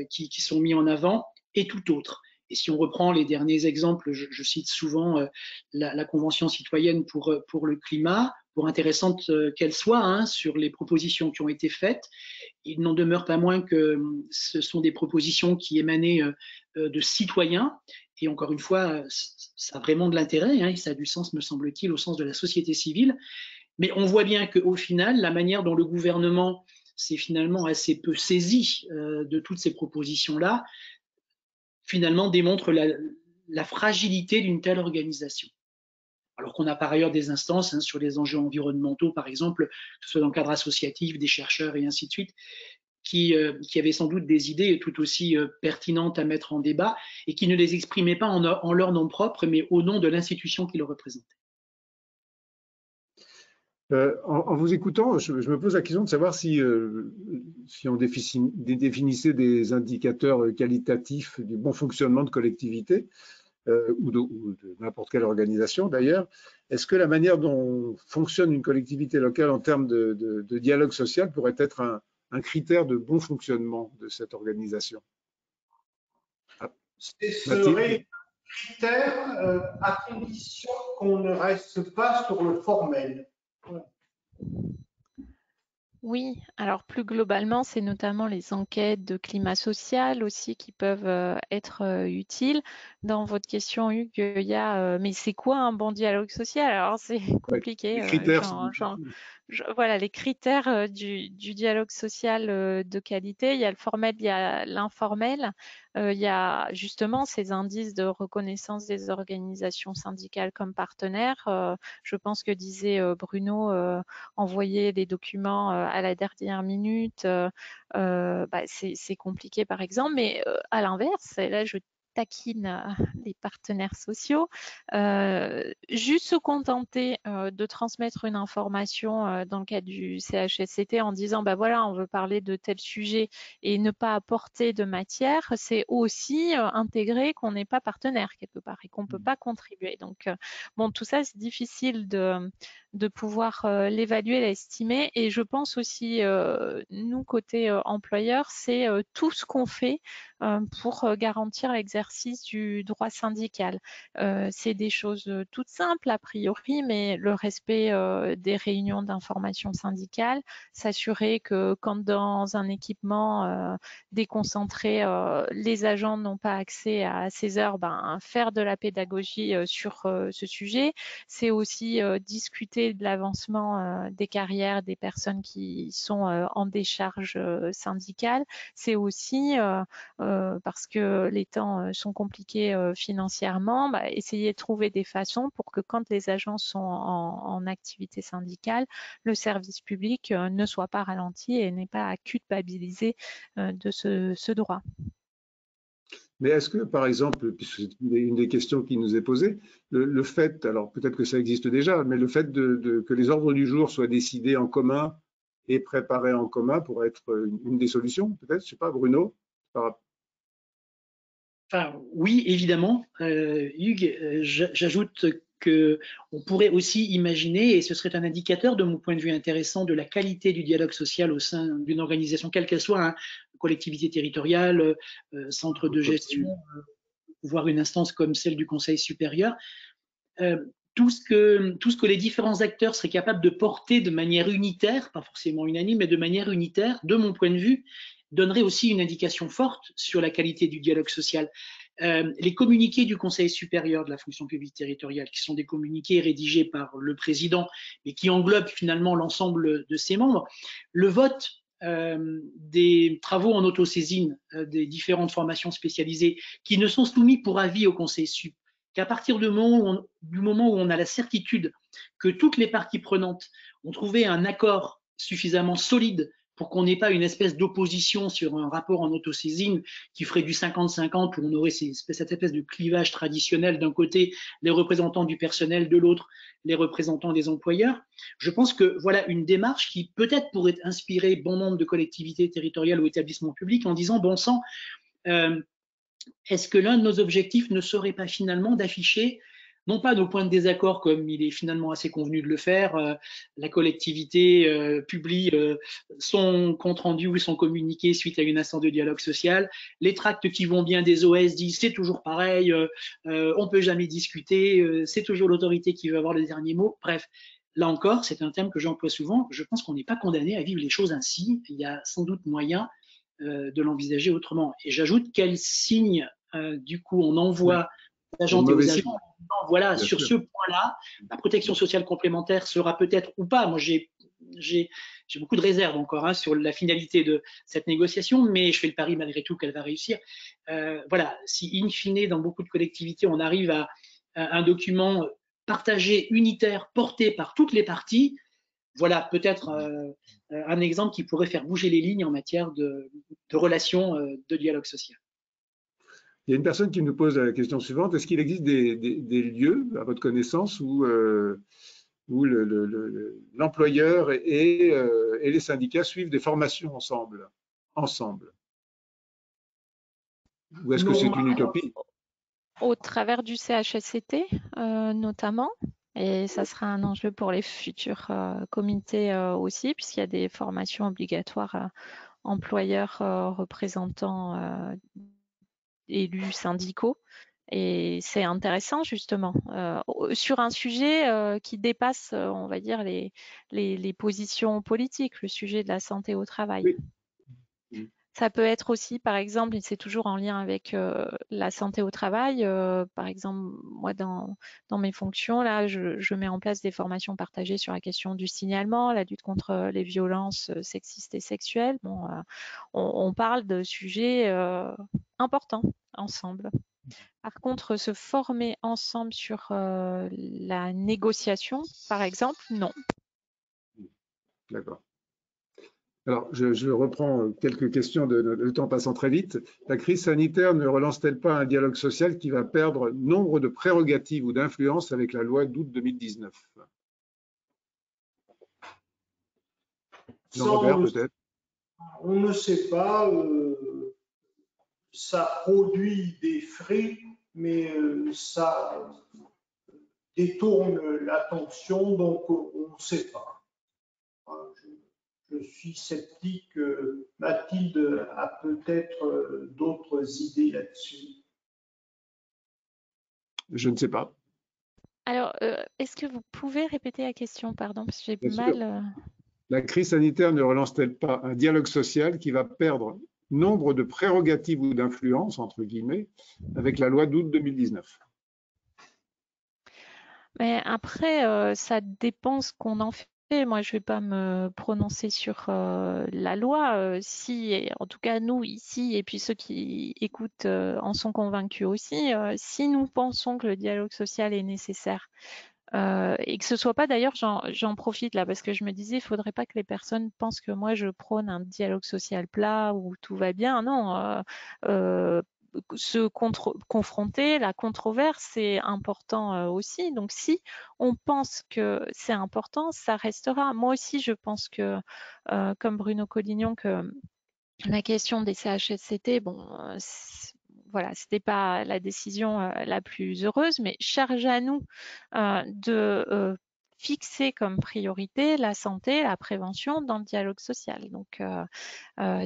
qui sont mis en avant est tout autre. Et si on reprend les derniers exemples, je cite souvent la Convention citoyenne pour le climat, pour intéressante qu'elle soit, hein, sur les propositions qui ont été faites, il n'en demeure pas moins que ce sont des propositions qui émanaient de citoyens. Et encore une fois, ça a vraiment de l'intérêt, hein, et ça a du sens, me semble-t-il, au sens de la société civile. Mais on voit bien qu'au final, la manière dont le gouvernement s'est finalement assez peu saisi de toutes ces propositions-là, finalement démontre la fragilité d'une telle organisation. Alors qu'on a par ailleurs des instances, hein, sur les enjeux environnementaux, par exemple, que ce soit dans le cadre associatif, des chercheurs et ainsi de suite, qui avaient sans doute des idées tout aussi pertinentes à mettre en débat et qui ne les exprimaient pas en leur nom propre, mais au nom de l'institution qui le représentait. En vous écoutant, je me pose la question de savoir si on définissait des indicateurs qualitatifs du bon fonctionnement de collectivité, ou de n'importe quelle organisation d'ailleurs, est-ce que la manière dont fonctionne une collectivité locale en termes de dialogue social pourrait être un critère de bon fonctionnement de cette organisation? Ce serait un critère à condition qu'on ne reste pas sur le formel. Oui, alors plus globalement, c'est notamment les enquêtes de climat social aussi qui peuvent être utiles. Dans votre question, Hugues, il y a mais c'est quoi un bon dialogue social? Alors c'est compliqué. Les critères, voilà, les critères du dialogue social de qualité. Il y a le formel, il y a l'informel. Il y a justement ces indices de reconnaissance des organisations syndicales comme partenaires. Je pense que disait Bruno, envoyer les documents à la dernière minute, c'est compliqué par exemple. Mais à l'inverse, et là je taquine les partenaires sociaux, juste se contenter de transmettre une information dans le cadre du CHSCT en disant bah voilà, on veut parler de tel sujet et ne pas apporter de matière, c'est aussi intégrer qu'on n'est pas partenaire quelque part et qu'on ne peut pas contribuer. Donc bon, tout ça c'est difficile de pouvoir l'évaluer, l'estimer, et je pense aussi nous côté employeur, c'est tout ce qu'on fait pour garantir l'exercice du droit syndical. C'est des choses toutes simples a priori, mais le respect des réunions d'information syndicale, s'assurer que quand dans un équipement déconcentré, les agents n'ont pas accès à ces heures, faire de la pédagogie sur ce sujet. C'est aussi discuter s'occuper de l'avancement des carrières des personnes qui sont en décharge syndicale. C'est aussi, parce que les temps sont compliqués financièrement, essayer de trouver des façons pour que quand les agents sont en activité syndicale, le service public ne soit pas ralenti et n'ait pas à culpabiliser de ce droit. Mais est-ce que, par exemple, puisque c'est une des questions qui nous est posée, le fait, alors peut-être que ça existe déjà, mais le fait que les ordres du jour soient décidés en commun et préparés en commun pourrait être une des solutions, peut-être, je ne sais pas, Bruno? Enfin, oui, évidemment, Hugues, j'ajoute qu'on pourrait aussi imaginer, et ce serait un indicateur de mon point de vue intéressant, de la qualité du dialogue social au sein d'une organisation, quelle qu'elle soit, hein, collectivité territoriale, centre de gestion, voire une instance comme celle du Conseil supérieur. Tout ce que les différents acteurs seraient capables de porter de manière unitaire, pas forcément unanime, mais de manière unitaire, de mon point de vue, donnerait aussi une indication forte sur la qualité du dialogue social. Les communiqués du Conseil supérieur de la fonction publique territoriale, qui sont des communiqués rédigés par le président, mais qui englobent finalement l'ensemble de ses membres, le vote des travaux en autosaisine des différentes formations spécialisées qui ne sont soumis pour avis au Conseil sup, qu'à partir du moment où on a la certitude que toutes les parties prenantes ont trouvé un accord suffisamment solide pour qu'on n'ait pas une espèce d'opposition sur un rapport en autosaisine qui ferait du 50-50, où on aurait cette espèce de clivage traditionnel, d'un côté les représentants du personnel, de l'autre les représentants des employeurs. Je pense que voilà une démarche qui peut-être pourrait inspirer bon nombre de collectivités territoriales ou établissements publics en disant, bon sang, est-ce que l'un de nos objectifs ne serait pas finalement d'afficher non pas nos points de désaccord comme il est finalement assez convenu de le faire, la collectivité publie son compte-rendu ou son communiqué suite à une instance de dialogue social, les tracts qui vont bien des OS disent c'est toujours pareil, on peut jamais discuter, c'est toujours l'autorité qui veut avoir le dernier mot, bref. Là encore, c'est un terme que j'emploie souvent, je pense qu'on n'est pas condamné à vivre les choses ainsi, il y a sans doute moyen de l'envisager autrement. Et j'ajoute quel signe, du coup, on envoie aux agentes et aux agents. Voilà, bien sur sûr. Ce point-là, la protection sociale complémentaire sera peut-être ou pas. Moi, j'ai beaucoup de réserves encore hein, sur la finalité de cette négociation, mais je fais le pari malgré tout qu'elle va réussir. Voilà, si in fine, dans beaucoup de collectivités, on arrive à un document partagé, unitaire, porté par toutes les parties, voilà peut-être un exemple qui pourrait faire bouger les lignes en matière de relations de dialogue social. Il y a une personne qui nous pose la question suivante. Est-ce qu'il existe des lieux, à votre connaissance, où l'employeur et les syndicats suivent des formations ensemble? Ou est-ce que c'est une utopie? Au travers du CHSCT, notamment. Et ça sera un enjeu pour les futurs comités aussi, puisqu'il y a des formations obligatoires employeurs, représentants, élus syndicaux. Et c'est intéressant justement sur un sujet qui dépasse, on va dire, les positions politiques, le sujet de la santé au travail. Oui. Ça peut être aussi, par exemple, et c'est toujours en lien avec la santé au travail. Par exemple, moi, dans mes fonctions, là, je mets en place des formations partagées sur la question du signalement, la lutte contre les violences sexistes et sexuelles. Bon, on parle de sujets importants ensemble. Par contre, se former ensemble sur la négociation, par exemple, non. D'accord. Alors, je reprends quelques questions, le temps passant très vite. La crise sanitaire ne relance-t-elle pas un dialogue social qui va perdre nombre de prérogatives ou d'influence avec la loi d'août 2019? Jean-Robert, peut-être? On ne sait pas. Ça produit des frais, mais ça détourne l'attention, donc on ne sait pas. Je suis sceptique. Mathilde a peut-être d'autres idées là-dessus. Je ne sais pas. Alors, est-ce que vous pouvez répéter la question, pardon, parce que j'ai mal. La crise sanitaire ne relance-t-elle pas un dialogue social qui va perdre nombre de prérogatives ou d'influence, entre guillemets, avec la loi d'août 2019? Mais après, ça dépend ce qu'on en fait. Moi, je vais pas me prononcer sur la loi. Si, et en tout cas, nous ici, et puis ceux qui écoutent en sont convaincus aussi, si nous pensons que le dialogue social est nécessaire, et que ce soit pas d'ailleurs, j'en profite là parce que je me disais, il faudrait pas que les personnes pensent que moi je prône un dialogue social plat où tout va bien. Non, confronter, la controverse, c'est important aussi. Donc si on pense que c'est important, ça restera. Moi aussi, je pense que, comme Bruno Collignon, que la question des CHSCT, bon, voilà, c'était pas la décision la plus heureuse, mais charge à nous de fixer comme priorité la santé, la prévention dans le dialogue social. Donc,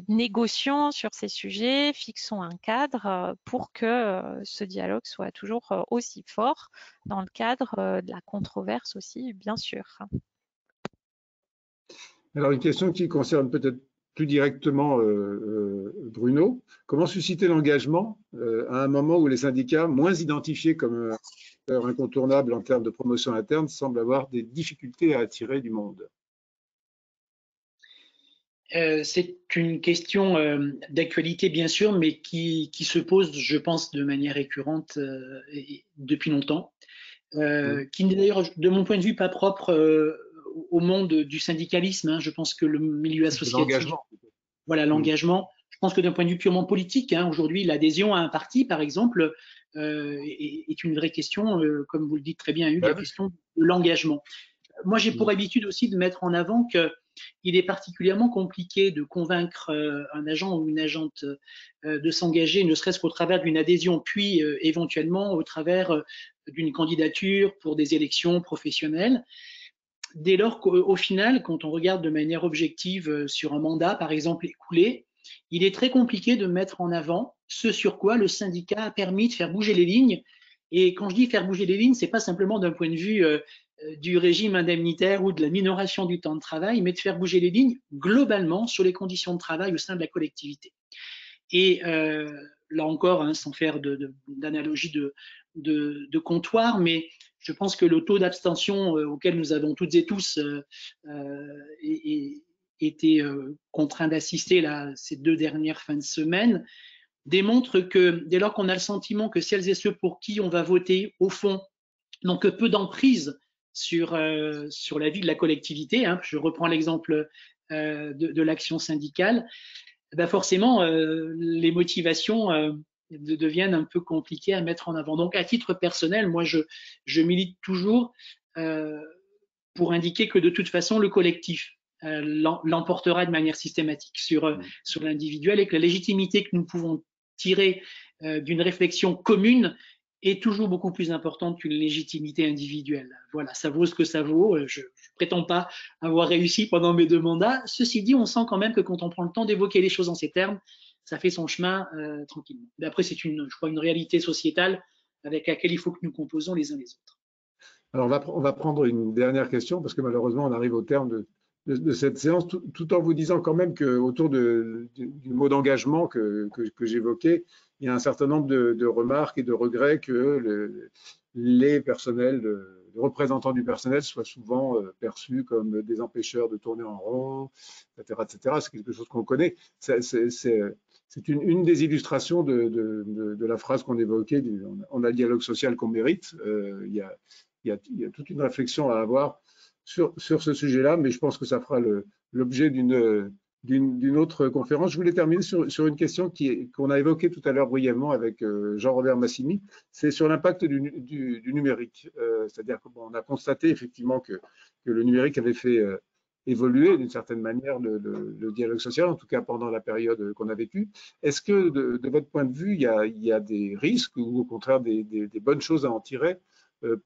négocions sur ces sujets, fixons un cadre pour que ce dialogue soit toujours aussi fort dans le cadre de la controverse aussi, bien sûr. Alors, une question qui concerne peut-être plus directement Bruno. Comment susciter l'engagement à un moment où les syndicats, moins identifiés comme incontournables en termes de promotion interne, semblent avoir des difficultés à attirer du monde? C'est une question d'actualité, bien sûr, mais qui se pose, je pense, de manière récurrente depuis longtemps, qui n'est d'ailleurs, de mon point de vue, pas propre au monde du syndicalisme. Hein. Je pense que le milieu associatif, voilà, l'engagement, je pense que d'un point de vue purement politique, hein, aujourd'hui, l'adhésion à un parti, par exemple, est une vraie question, comme vous le dites très bien, Hugues, la question de l'engagement. Moi, j'ai pour habitude aussi de mettre en avant qu'il est particulièrement compliqué de convaincre un agent ou une agente de s'engager, ne serait-ce qu'au travers d'une adhésion, puis éventuellement au travers d'une candidature pour des élections professionnelles. Dès lors qu'au final, quand on regarde de manière objective sur un mandat, par exemple, écoulé, il est très compliqué de mettre en avant ce sur quoi le syndicat a permis de faire bouger les lignes. Et quand je dis faire bouger les lignes, c'est pas simplement d'un point de vue du régime indemnitaire ou de la minoration du temps de travail, mais de faire bouger les lignes globalement sur les conditions de travail au sein de la collectivité. Et là encore, hein, sans faire d'analogie de comptoir, mais je pense que le taux d'abstention auquel nous avons toutes et tous été contraints d'assister ces 2 dernières fins de semaine démontre que dès lors qu'on a le sentiment que celles et ceux pour qui on va voter, au fond, n'ont que peu d'emprise sur la vie de la collectivité, hein, je reprends l'exemple de l'action syndicale, ben forcément, les motivations deviennent un peu compliquées à mettre en avant. Donc, à titre personnel, moi, je milite toujours pour indiquer que de toute façon, le collectif l'emportera de manière systématique sur l'individuel et que la légitimité que nous pouvons tirer d'une réflexion commune est toujours beaucoup plus importante qu'une légitimité individuelle. Voilà, ça vaut ce que ça vaut. Je prétends pas avoir réussi pendant mes 2 mandats. Ceci dit, on sent quand même que quand on prend le temps d'évoquer les choses en ces termes, ça fait son chemin tranquillement. Mais après, c'est je crois, une réalité sociétale avec laquelle il faut que nous composons les uns les autres. Alors, on va prendre une dernière question parce que malheureusement, on arrive au terme de cette séance, tout en vous disant quand même qu'autour du mot d'engagement que j'évoquais, il y a un certain nombre de remarques et de regrets que les personnels, les représentants du personnel soient souvent perçus comme des empêcheurs de tourner en rond, etc., etc. C'est quelque chose qu'on connaît. C'est une des illustrations de la phrase qu'on évoquait, on a le dialogue social qu'on mérite. Il y a toute une réflexion à avoir sur ce sujet-là, mais je pense que ça fera l'objet d'une autre conférence. Je voulais terminer sur une question qu'on a évoquée tout à l'heure brièvement avec Jean-Robert Massimi, c'est sur l'impact du numérique. C'est-à-dire qu'on a constaté effectivement que le numérique avait fait évoluer d'une certaine manière le dialogue social, en tout cas pendant la période qu'on a vécue. Est-ce que de votre point de vue, il y a des risques ou au contraire des bonnes choses à en tirer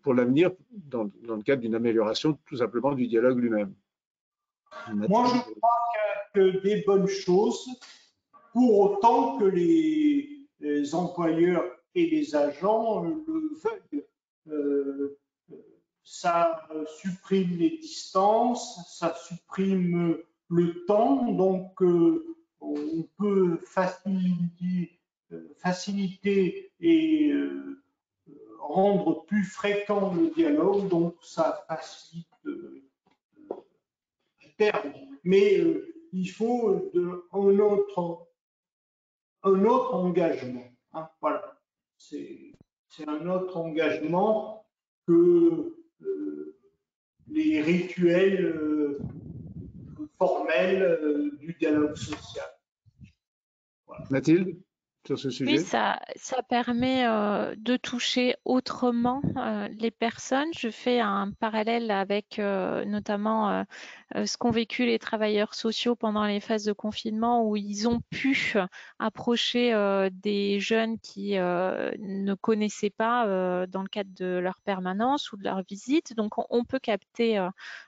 pour l'avenir dans le cadre d'une amélioration tout simplement du dialogue lui-même? Moi, je crois qu'il y a que des bonnes choses, pour autant que les employeurs et les agents le veuillent. Ça supprime les distances, ça supprime le temps, donc on peut faciliter et rendre plus fréquent le dialogue, donc ça facilite à terme. Mais il faut un autre engagement. Hein, voilà. C'est un autre engagement que les rituels formels du dialogue social. Voilà. Mathilde, sur ce sujet? Oui, ça permet de toucher autrement les personnes. Je fais un parallèle avec notamment ce qu'ont vécu les travailleurs sociaux pendant les phases de confinement où ils ont pu approcher des jeunes qui ne connaissaient pas dans le cadre de leur permanence ou de leur visite. Donc, on peut capter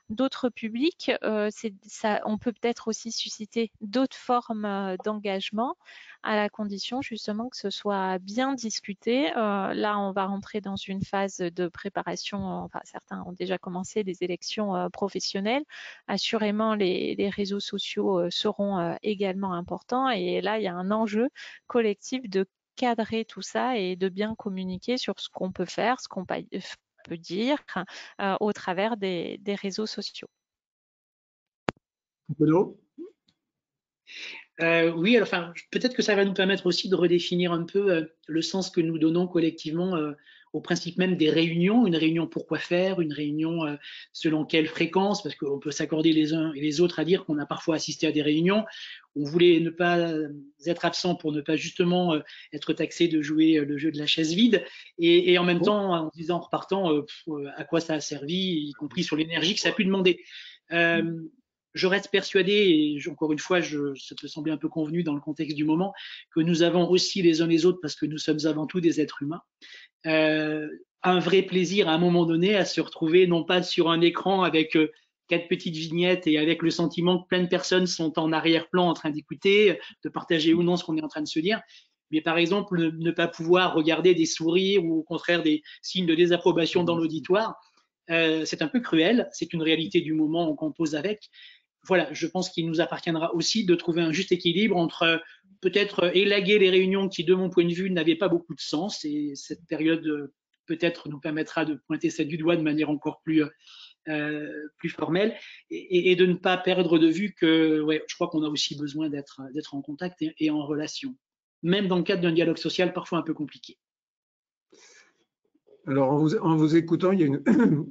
d'autres publics. On peut peut-être aussi susciter d'autres formes d'engagement, à la condition justement que ce soit bien discuté. Là, on va rentrer dans une phase de préparation, enfin certains ont déjà commencé des élections professionnelles. Assurément, les réseaux sociaux seront également importants et là, il y a un enjeu collectif de cadrer tout ça et de bien communiquer sur ce qu'on peut faire, ce qu'on peut dire au travers des réseaux sociaux. Bruno? Oui, alors, enfin, peut-être que ça va nous permettre aussi de redéfinir un peu le sens que nous donnons collectivement au principe même des réunions. Une réunion pourquoi faire, une réunion selon quelle fréquence, parce qu'on peut s'accorder les uns et les autres à dire qu'on a parfois assisté à des réunions. On voulait ne pas être absent pour ne pas justement être taxé de jouer le jeu de la chaise vide. Et en même temps, en disant en repartant à quoi ça a servi, y compris sur l'énergie que ça a pu demander. Je reste persuadé, et encore une fois, ça peut sembler un peu convenu dans le contexte du moment, que nous avons aussi les uns les autres, parce que nous sommes avant tout des êtres humains, un vrai plaisir à un moment donné à se retrouver, non pas sur un écran avec 4 petites vignettes et avec le sentiment que plein de personnes sont en arrière-plan en train d'écouter, de partager ou non ce qu'on est en train de se dire, mais par exemple ne pas pouvoir regarder des sourires ou au contraire des signes de désapprobation dans l'auditoire. C'est un peu cruel, c'est une réalité du moment, on compose avec. Voilà, je pense qu'il nous appartiendra aussi de trouver un juste équilibre entre peut-être élaguer les réunions qui, de mon point de vue, n'avaient pas beaucoup de sens, et cette période peut-être nous permettra de pointer ça du doigt de manière encore plus formelle, et de ne pas perdre de vue que, ouais, je crois qu'on a aussi besoin d'être en contact et en relation, même dans le cadre d'un dialogue social parfois un peu compliqué. Alors, en vous écoutant, il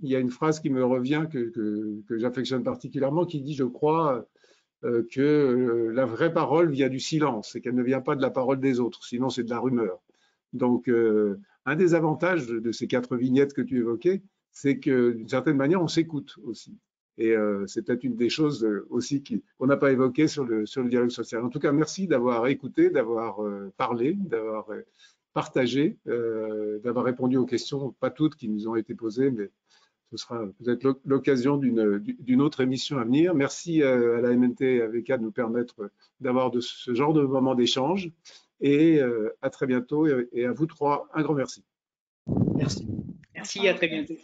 y a une phrase qui me revient que j'affectionne particulièrement, qui dit, je crois, que la vraie parole vient du silence et qu'elle ne vient pas de la parole des autres, sinon c'est de la rumeur. Donc, un des avantages de ces 4 vignettes que tu évoquais, c'est que d'une certaine manière, on s'écoute aussi. Et c'est peut-être une des choses aussi qu'on n'a pas évoquées sur le dialogue social. En tout cas, merci d'avoir écouté, d'avoir parlé, d'avoir partagé, d'avoir répondu aux questions, pas toutes qui nous ont été posées, mais ce sera peut-être l'occasion d'une autre émission à venir. Merci à la MNT et à VK de nous permettre d'avoir ce genre de moment d'échange. Et à très bientôt. Et à vous trois, un grand merci. Merci. Merci, à très bientôt.